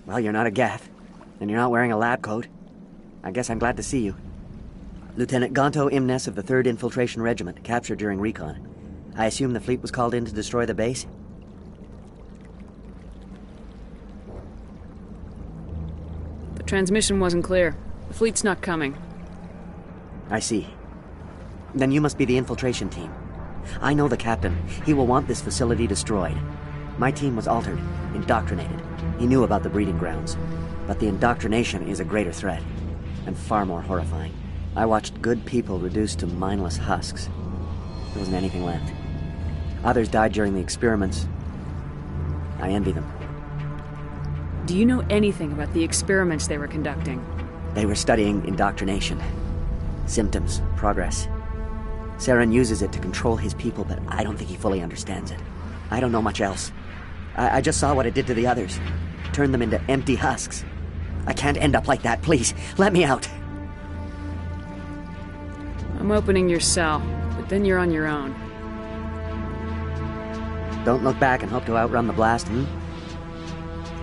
Well, you're not a Gath, and you're not wearing a lab coat. I guess I'm glad to see you. Lieutenant Gonto Imnes of the 3rd Infiltration Regiment, captured during recon. I assume the fleet was called in to destroy the base? The transmission wasn't clear. The fleet's not coming. I see. Then you must be the infiltration team. I know the captain. He will want this facility destroyed. My team was altered, indoctrinated. He knew about the breeding grounds. But the indoctrination is a greater threat, and far more horrifying. I watched good people reduced to mindless husks. There wasn't anything left. Others died during the experiments. I envy them. Do you know anything about the experiments they were conducting? They were studying indoctrination. Symptoms, progress. Saren uses it to control his people, but I don't think he fully understands it. I don't know much else. I just saw what it did to the others. Turned them into empty husks. I can't end up like that, please. Let me out. I'm opening your cell, but then you're on your own. Don't look back and hope to outrun the blast,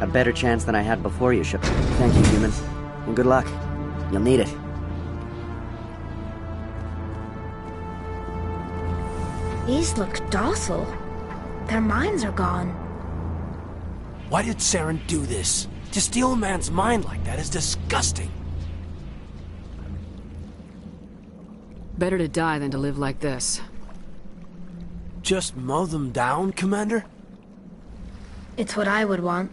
A better chance than I had before you, Ship. Thank you, human. And good luck. You'll need it. These look docile. Their minds are gone. Why did Saren do this? To steal a man's mind like that is disgusting. Better to die than to live like this. Just mow them down, Commander? It's what I would want.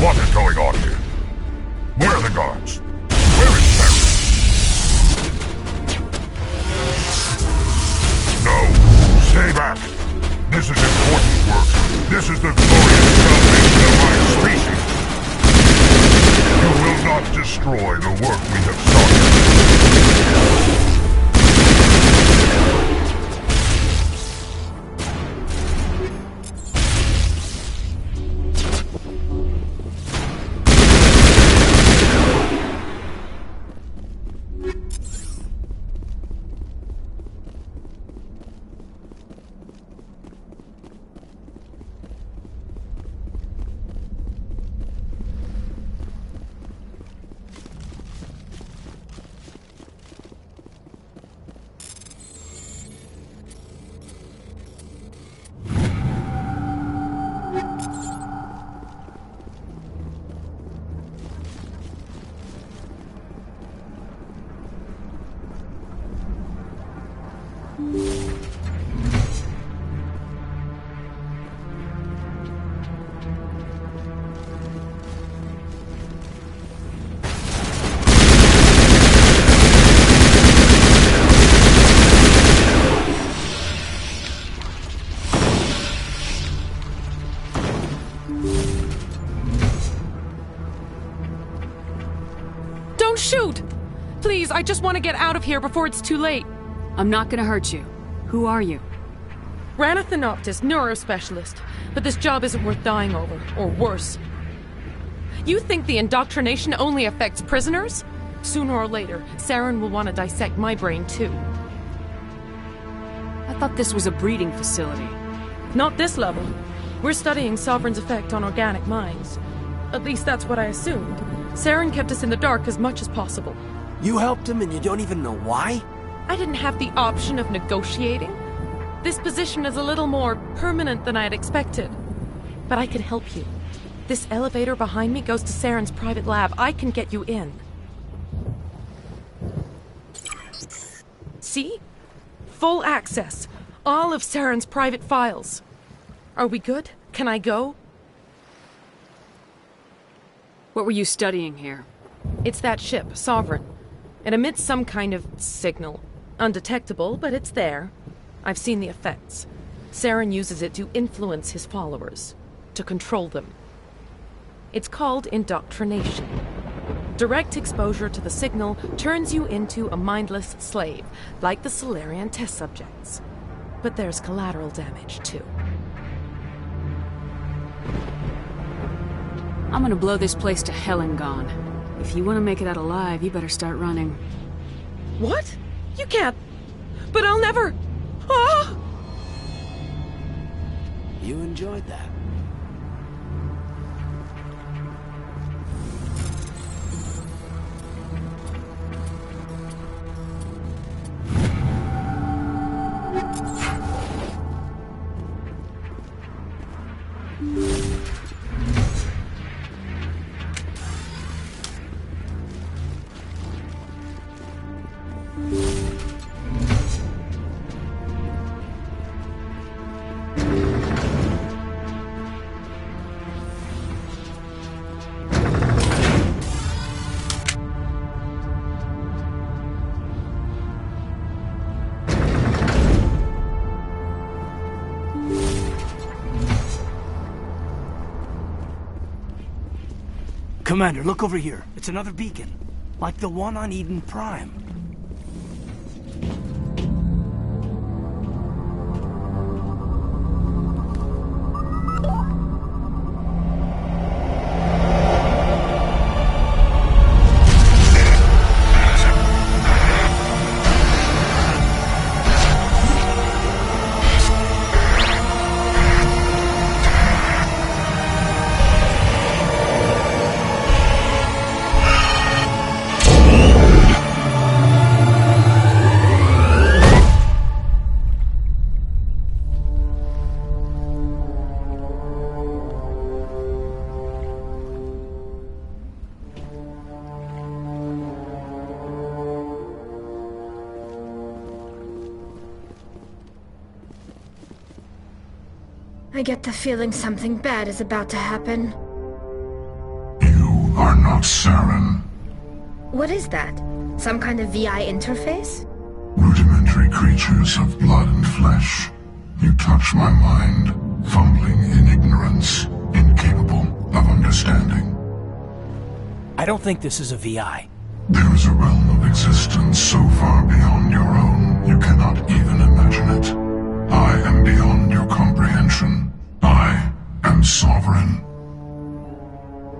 What is going on here? Where are the guards? Where is Saren? No, stay back. This is important work. This is the glorious salvation of my species. You will not destroy the work we have started. Don't shoot! Please, I just want to get out of here before it's too late. I'm not gonna hurt you. Who are you? Ranathanoptis, neurospecialist. But this job isn't worth dying over, or worse. You think the indoctrination only affects prisoners? Sooner or later, Saren will want to dissect my brain too. I thought this was a breeding facility. Not this level. We're studying Sovereign's effect on organic minds. At least that's what I assumed. Saren kept us in the dark as much as possible. You helped him and you don't even know why? I didn't have the option of negotiating. This position is a little more permanent than I had expected. But I can help you. This elevator behind me goes to Saren's private lab. I can get you in. See? Full access. All of Saren's private files. Are we good? Can I go? What were you studying here? It's that ship, Sovereign. It emits some kind of signal. Undetectable, but it's there. I've seen the effects. Saren uses it to influence his followers, to control them. It's called indoctrination. Direct exposure to the signal turns you into a mindless slave, like the Solarian test subjects. But there's collateral damage, too. I'm gonna blow this place to hell and gone. If you want to make it out alive, you better start running. What? You can't. But I'll never. Ah! You enjoyed that. Commander, look over here. It's another beacon. Like the one on Eden Prime. I get the feeling something bad is about to happen. You are not Saren. What is that? Some kind of VI interface? Rudimentary creatures of blood and flesh. You touch my mind, fumbling in ignorance, incapable of understanding. I don't think this is a VI. There is a realm of existence so far beyond your own, you cannot even imagine it. I am beyond your comprehension. I am Sovereign.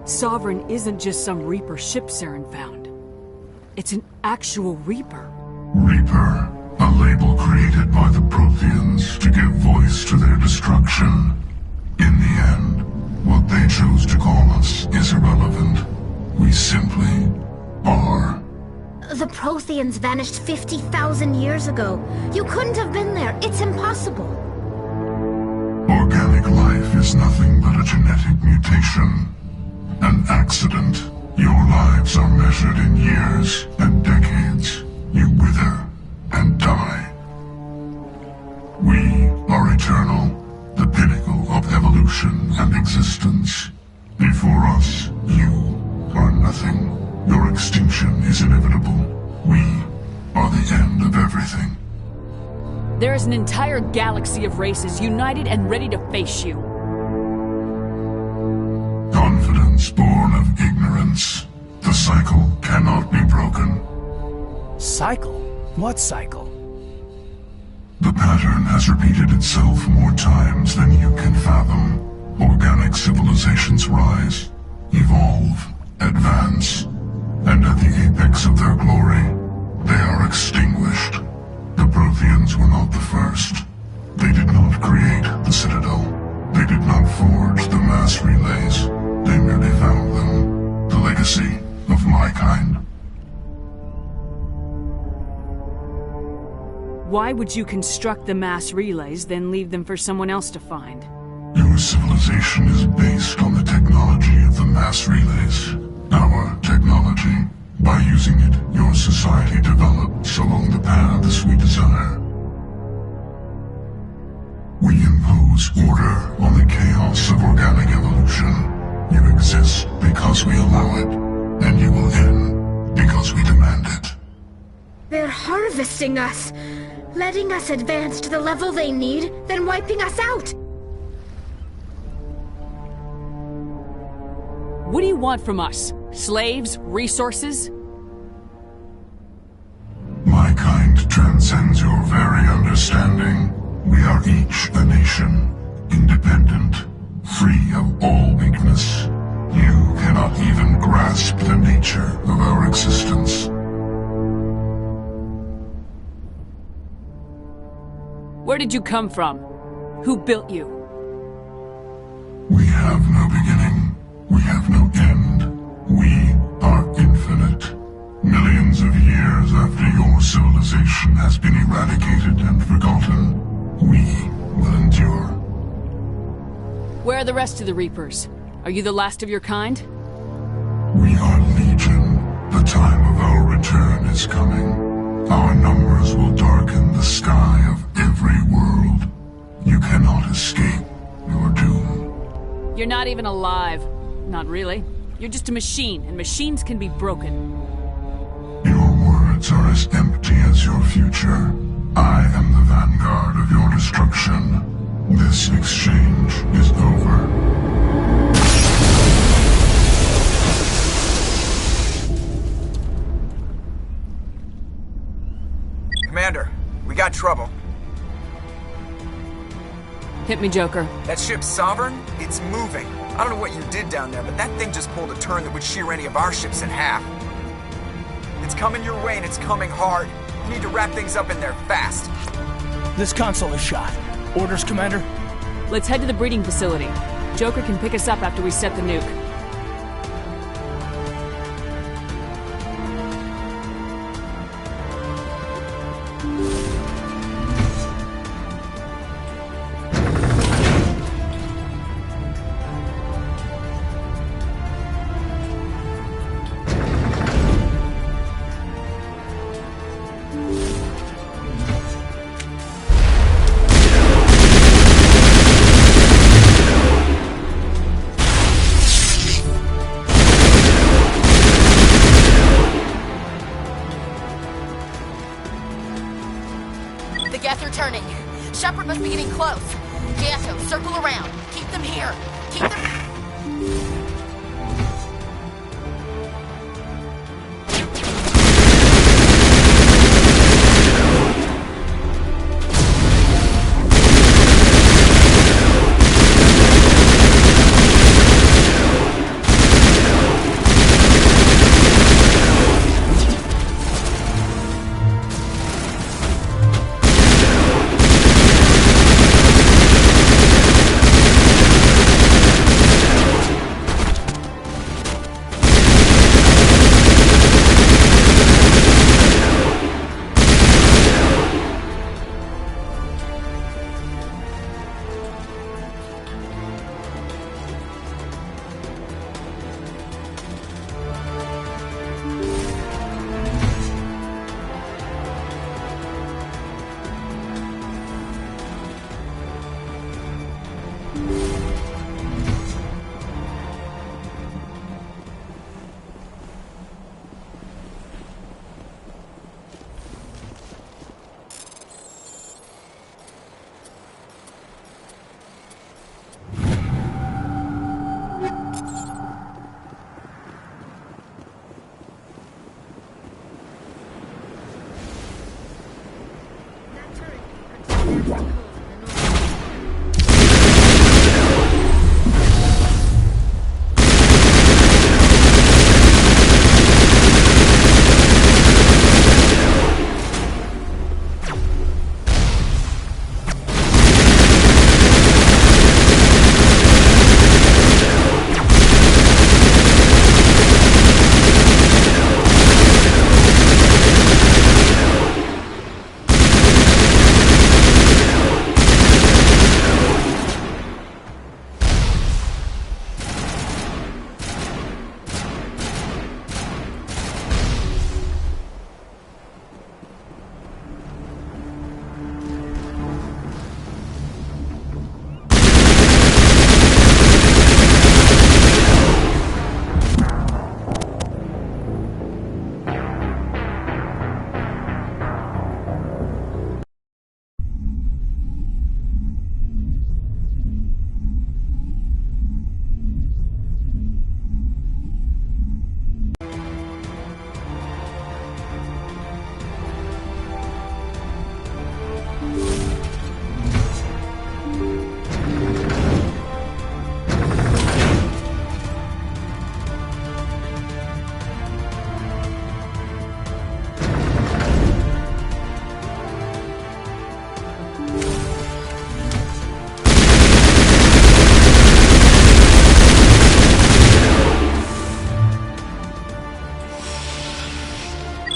Sovereign isn't just some Reaper ship Saren found. It's an actual Reaper. Reaper, a label created by the Protheans to give voice to their destruction. In the end, what they chose to call us is irrelevant. We simply are. The Protheans vanished 50,000 years ago. You couldn't have been there. It's impossible. Organic life is nothing but a genetic mutation. An accident. Your lives are measured in years and decades. You wither and die. We are eternal, the pinnacle of evolution and existence. Before us, you are nothing. Your extinction is inevitable. We are the end of everything. There is an entire galaxy of races united and ready to face you. Confidence born of ignorance. The cycle cannot be broken. Cycle? What cycle? The pattern has repeated itself more times than you can fathom. Organic civilizations rise, evolve, advance, and at the apex of their glory, they are extinguished. The Protheans were not the first. They did not create the Citadel. They did not forge the mass relays. They merely found them. The legacy of my kind. Why would you construct the mass relays, then leave them for someone else to find? Your civilization is based on the technology of the mass relays. Our technology. By using it, your society develops along the paths we desire. We impose order on the chaos of organic evolution. You exist because we allow it, and you will end because we demand it. They're harvesting us, letting us advance to the level they need, then wiping us out. What do you want from us? Slaves? Resources? My kind transcends your very understanding. We are each a nation, independent, free of all weakness. You cannot even grasp the nature of our existence. Where did you come from? Who built you? We have no beginning. We have no end. We are infinite. Millions of years after your civilization has been eradicated and forgotten, we will endure. Where are the rest of the Reapers? Are you the last of your kind? We are legion. The time of our return is coming. Our numbers will darken the sky of every world. You cannot escape your doom. You're not even alive. Not really. You're just a machine, and machines can be broken. Your words are as empty as your future. I am the vanguard of your destruction. This exchange is over. got trouble. Hit me, Joker. That ship Sovereign? It's moving. I don't know what you did down there, but that thing just pulled a turn that would shear any of our ships in half. It's coming your way and it's coming hard. You need to wrap things up in there fast. This console is shot. Orders, Commander? Let's head to the breeding facility. Joker can pick us up after we set the nuke. The gas are turning. Shepard must be getting close. Gato, circle around. Keep them here. Keep them...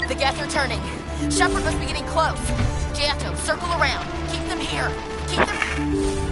The gas are turning. Shepard must be getting close. Gato, circle around. Keep them here. Keep them...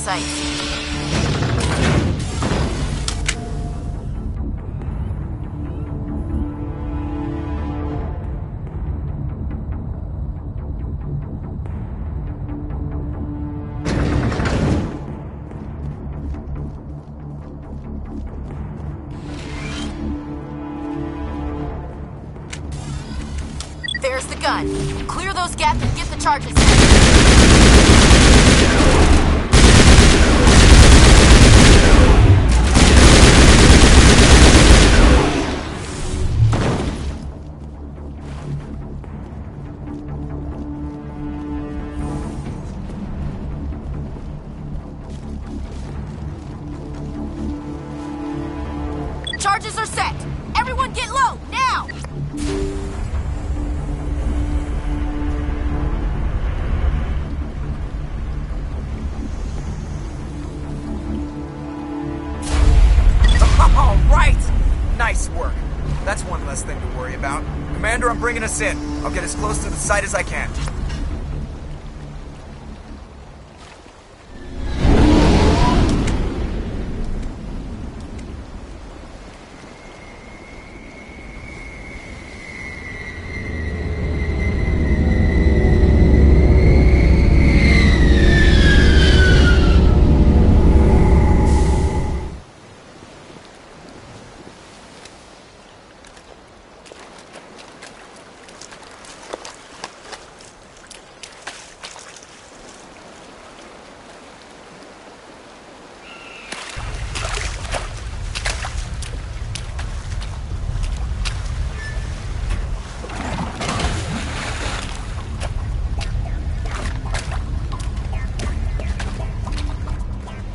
sights. There's the gun. Clear those gaps and get the charges. Charges are set. Everyone get low, now! All right! Nice work. That's one less thing to worry about. Commander, I'm bringing us in. I'll get as close to the site as I can.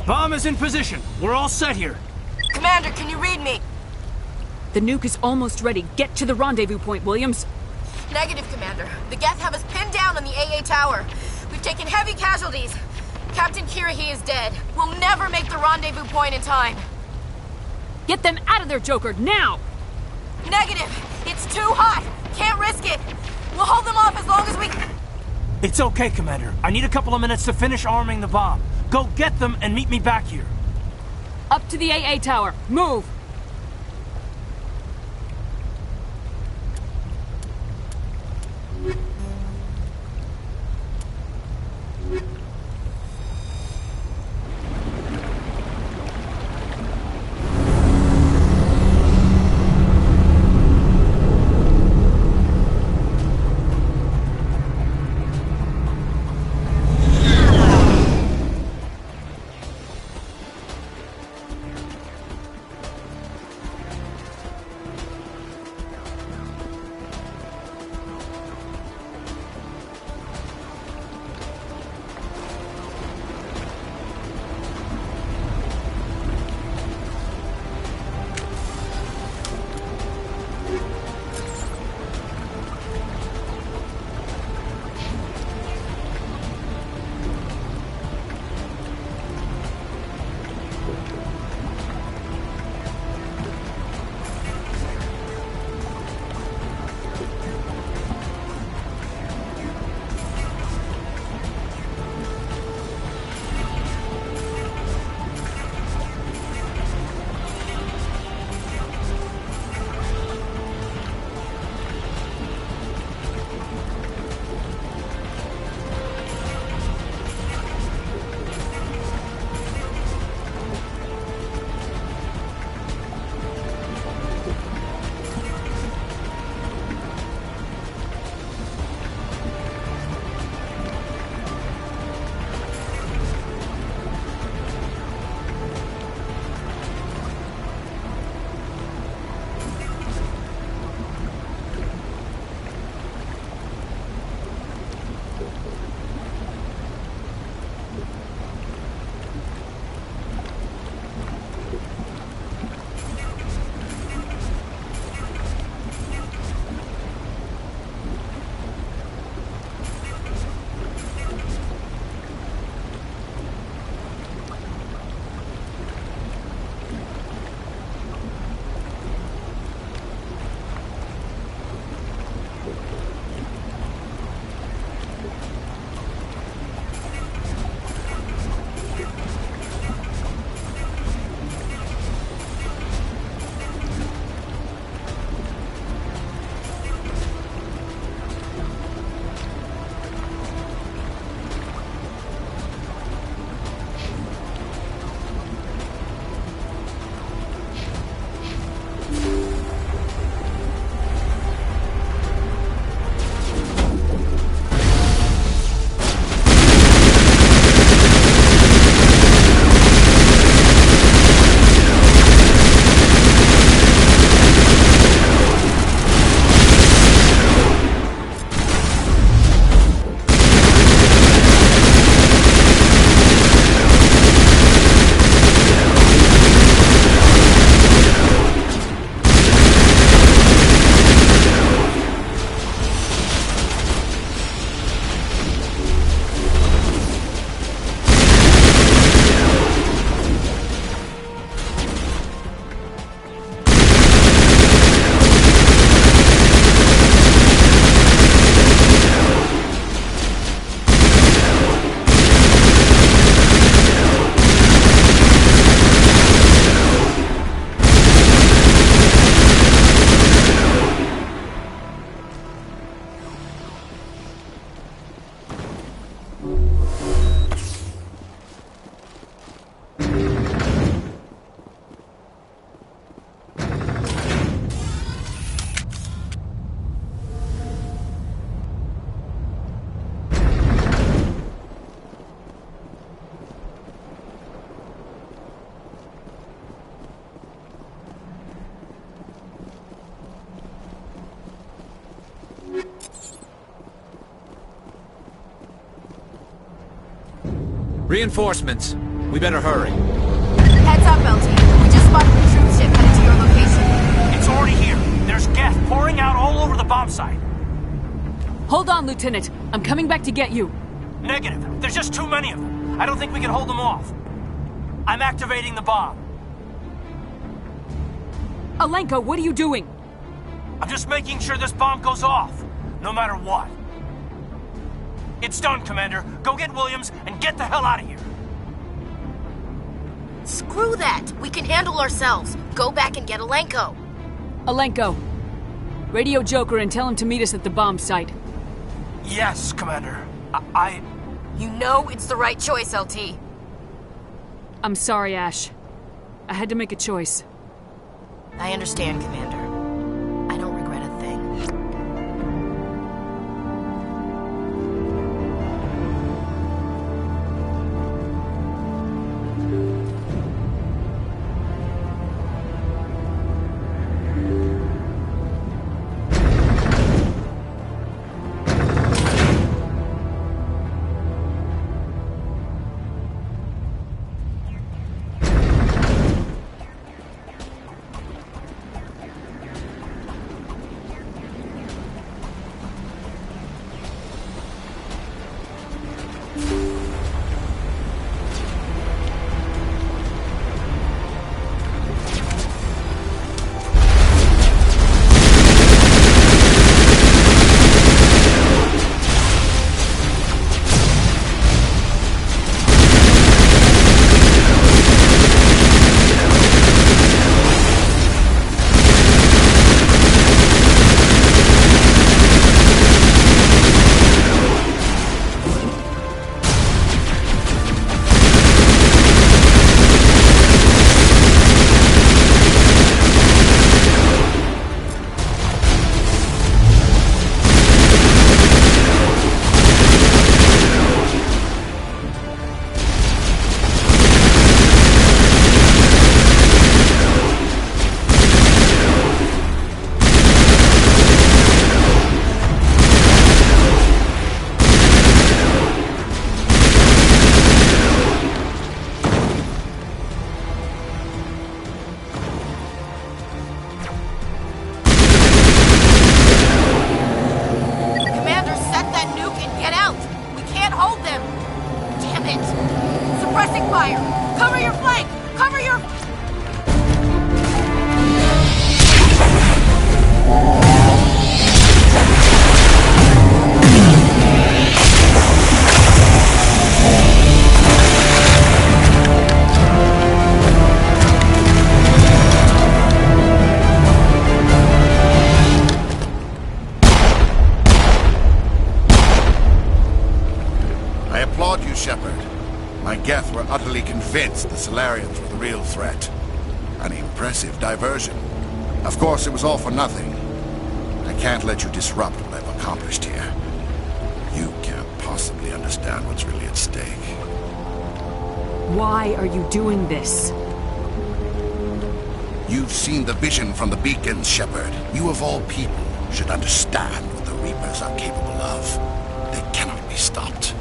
Bomb is in position. We're all set here. Commander, can you read me? The nuke is almost ready. Get to the rendezvous point, Williams. Negative, Commander. The Geth have us pinned down on the AA tower. We've taken heavy casualties. Captain Kirahi is dead. We'll never make the rendezvous point in time. Get them out of there, Joker, now! Negative! It's too hot! Can't risk it! We'll hold them off as long as we... It's okay, Commander. I need a couple of minutes to finish arming the bomb. Go get them and meet me back here. Up to the AA tower. Move! Reinforcements. We better hurry. Heads up, LT. We just spotted the troop ship headed to your location. It's already here. There's gas pouring out all over the bomb site. Hold on, Lieutenant. I'm coming back to get you. Negative. There's just too many of them. I don't think we can hold them off. I'm activating the bomb. Alenko, what are you doing? I'm just making sure this bomb goes off, no matter what. It's done, Commander. Go get Williams and get the hell out of here. Screw that. We can handle ourselves. Go back and get Alenko. Alenko, radio Joker and tell him to meet us at the bomb site. Yes, Commander. You know it's the right choice, LT. I'm sorry, Ash. I had to make a choice. I understand, Commander. I don't regret a thing. Geth were utterly convinced the Solarians were the real threat. An impressive diversion. Of course, it was all for nothing. I can't let you disrupt what I've accomplished here. You can't possibly understand what's really at stake. Why are you doing this? You've seen the vision from the beacons, Shepard. You of all people should understand what the Reapers are capable of. They cannot be stopped.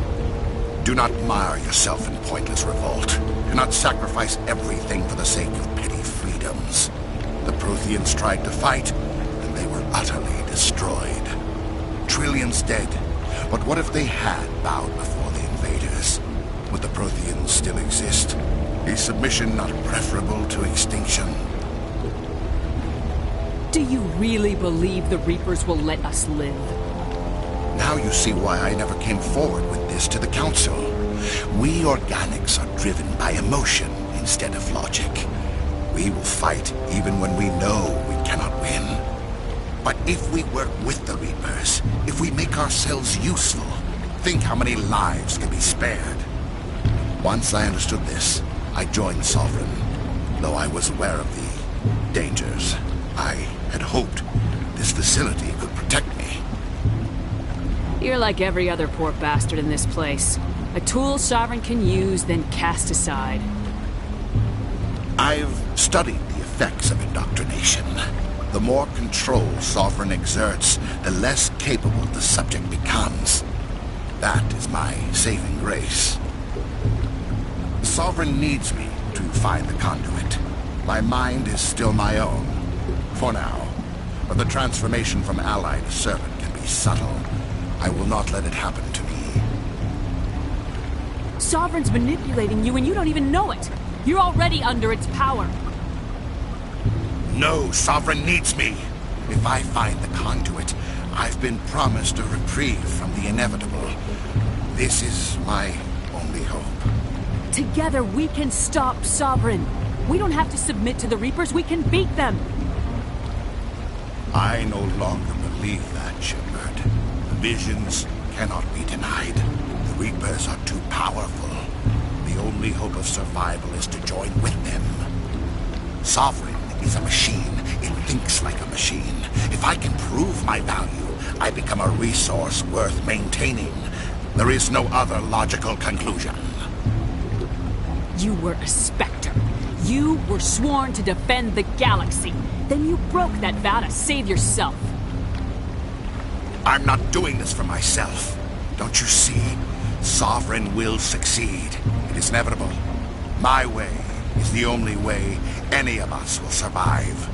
Do not mire yourself in pointless revolt. Do not sacrifice everything for the sake of petty freedoms. The Protheans tried to fight, and they were utterly destroyed. Trillions dead. But what if they had bowed before the invaders? Would the Protheans still exist? Is submission not preferable to extinction? Do you really believe the Reapers will let us live? Now you see why I never came forward with this to the Council. We organics are driven by emotion instead of logic. We will fight even when we know we cannot win. But if we work with the Reapers, if we make ourselves useful, think how many lives can be spared. Once I understood this, I joined Sovereign, though I was aware of the dangers. I had hoped this facility could protect me. You're like every other poor bastard in this place. A tool Sovereign can use, then cast aside. I've studied the effects of indoctrination. The more control Sovereign exerts, the less capable the subject becomes. That is my saving grace. Sovereign needs me to find the conduit. My mind is still my own, for now. But the transformation from ally to servant can be subtle. I will not let it happen to me. Sovereign's manipulating you and you don't even know it. You're already under its power. No, Sovereign needs me. If I find the conduit, I've been promised a reprieve from the inevitable. This is my only hope. Together we can stop Sovereign. We don't have to submit to the Reapers, we can beat them. I no longer believe that, Shepard. Visions cannot be denied. The Reapers are too powerful. The only hope of survival is to join with them. Sovereign is a machine. It thinks like a machine. If I can prove my value, I become a resource worth maintaining. There is no other logical conclusion. You were a Spectre. You were sworn to defend the galaxy. Then you broke that vow to save yourself. I'm not doing this for myself. Don't you see? Sovereign will succeed. It is inevitable. My way is the only way any of us will survive.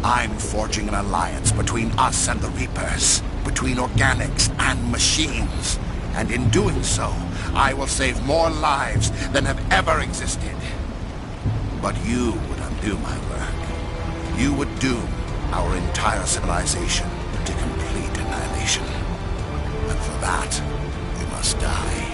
I'm forging an alliance between us and the Reapers, between organics and machines. And in doing so, I will save more lives than have ever existed. But you would undo my work. You would doom our entire civilization to complete annihilation. And for that, you must die.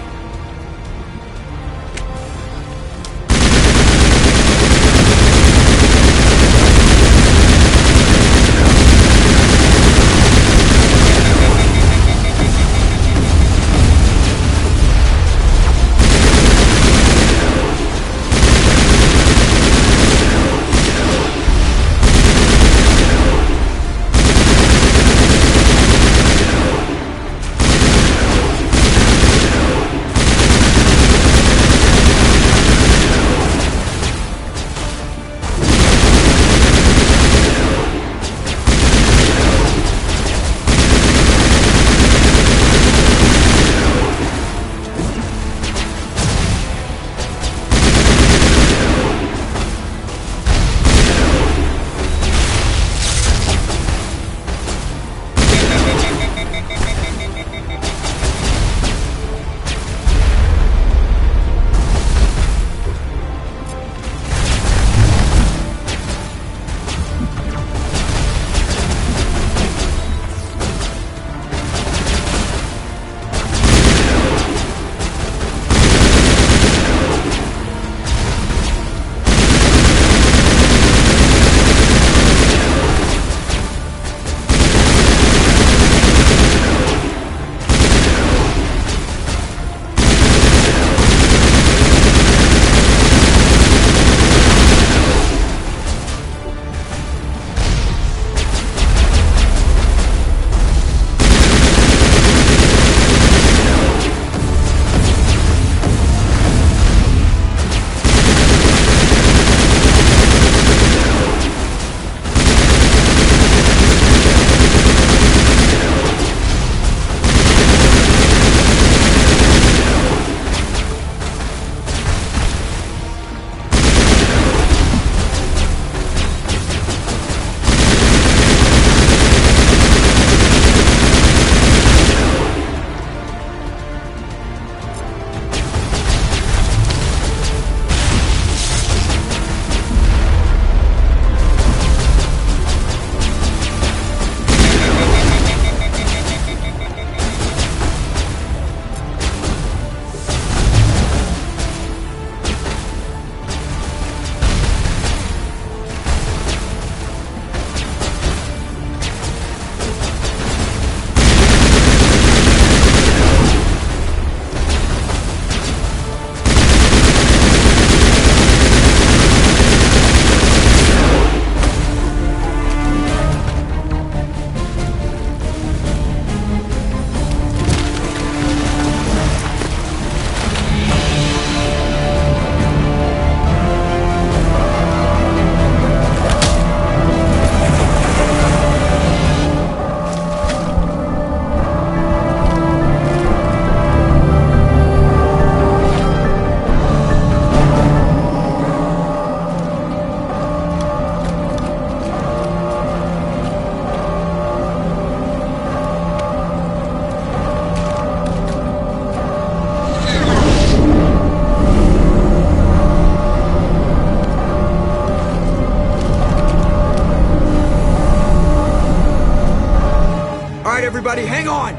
everybody, hang on!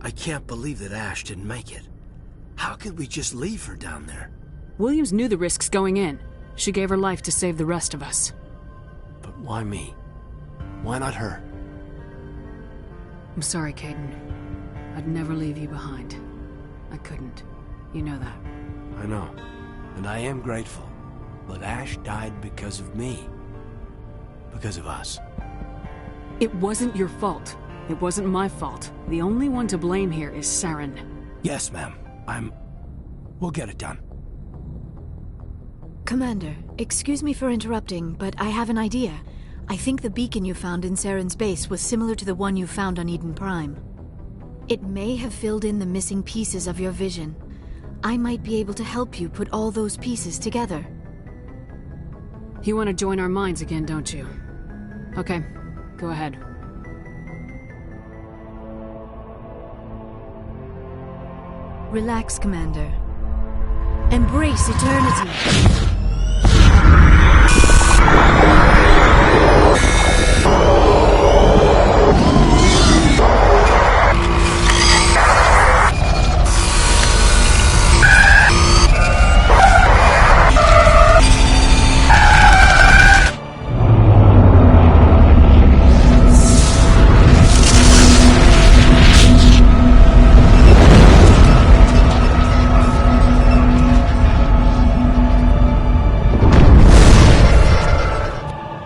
I can't believe that Ash didn't make it. How could we just leave her down there? Williams knew the risks going in. She gave her life to save the rest of us. But why me? Why not her? I'm sorry, Caden. I'd never leave you behind. I couldn't. You know that. I know. And I am grateful. But Ash died because of me. Because of us. It wasn't your fault. It wasn't my fault. The only one to blame here is Saren. Yes, ma'am. We'll get it done. Commander, excuse me for interrupting, but I have an idea. I think the beacon you found in Saren's base was similar to the one you found on Eden Prime. It may have filled in the missing pieces of your vision. I might be able to help you put all those pieces together. You want to join our minds again, don't you? Okay, go ahead. Relax, Commander. Embrace eternity.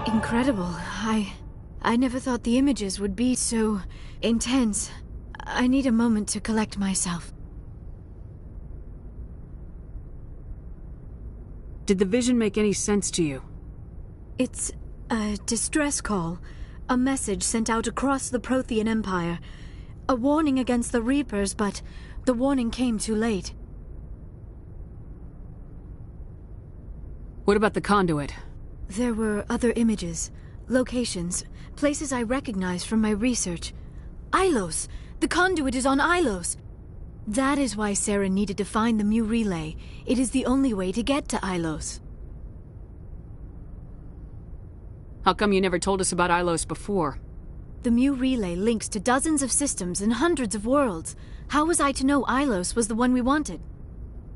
Incredible. I never thought the images would be so intense. I need a moment to collect myself. Did the vision make any sense to you? It's a distress call. A message sent out across the Prothean Empire. A warning against the Reapers, but the warning came too late. What about the conduit? There were other images, locations, places I recognized from my research. Ilos! The conduit is on Ilos! That is why Saren needed to find the Mu relay. It is the only way to get to Ilos. How come you never told us about Ilos before? The Mu relay links to dozens of systems and hundreds of worlds. How was I to know Ilos was the one we wanted?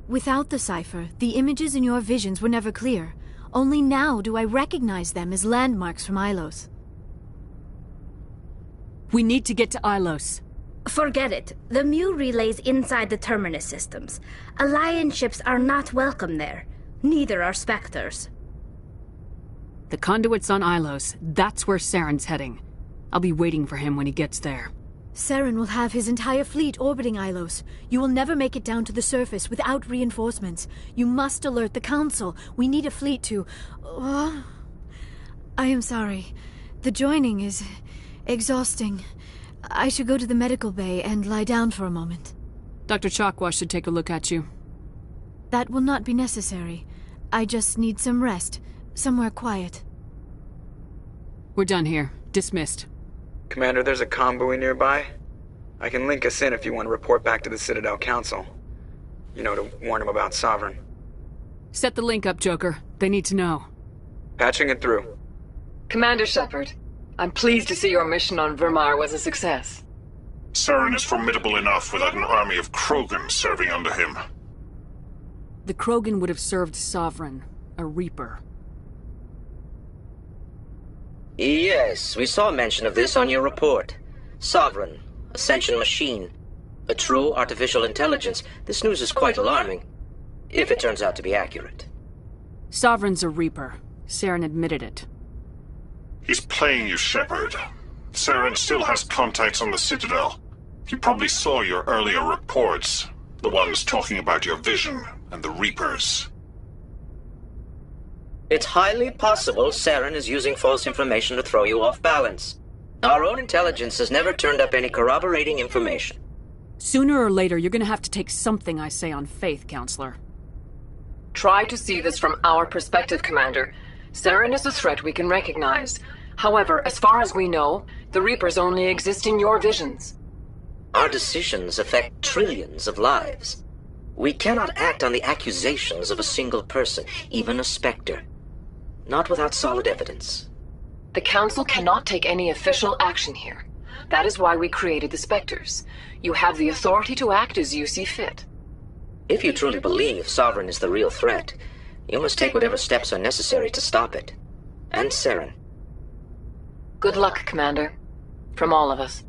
Without the cipher, the images in your visions were never clear. Only now do I recognize them as landmarks from Ilos. We need to get to Ilos. Forget it. The Mu relay's inside the Terminus systems. Alliance ships are not welcome there. Neither are Spectres. The conduit's on Ilos. That's where Saren's heading. I'll be waiting for him when he gets there. Saren will have his entire fleet orbiting Ilos. You will never make it down to the surface without reinforcements. You must alert the Council. We need a fleet to... I am sorry. The joining is exhausting. I should go to the medical bay and lie down for a moment. Dr. Chakwa should take a look at you. That will not be necessary. I just need some rest. Somewhere quiet. We're done here. Dismissed. Commander, there's a comm buoy nearby. I can link us in if you want to report back to the Citadel Council. You know, to warn them about Sovereign. Set the link up, Joker. They need to know. Patching it through. Commander Shepard, I'm pleased to see your mission on Vermar was a success. Saren is formidable enough without an army of Krogan serving under him. The Krogan would have served Sovereign, a Reaper. Yes, we saw mention of this on your report. Sovereign, Ascension machine, a true artificial intelligence. This news is quite alarming, if it turns out to be accurate. Sovereign's a Reaper. Saren admitted it. He's playing you, Shepard. Saren still has contacts on the Citadel. He probably saw your earlier reports, the ones talking about your vision and the Reapers. It's highly possible Saren is using false information to throw you off balance. Our own intelligence has never turned up any corroborating information. Sooner or later, you're gonna have to take something I say on faith, Counselor. Try to see this from our perspective, Commander. Saren is a threat we can recognize. However, as far as we know, the Reapers only exist in your visions. Our decisions affect trillions of lives. We cannot act on the accusations of a single person, even a Spectre. Not without solid evidence. The Council cannot take any official action here. That is why we created the Spectres. You have the authority to act as you see fit. If you truly believe Sovereign is the real threat, you must take whatever steps are necessary to stop it. And Saren. Good luck, Commander. From all of us.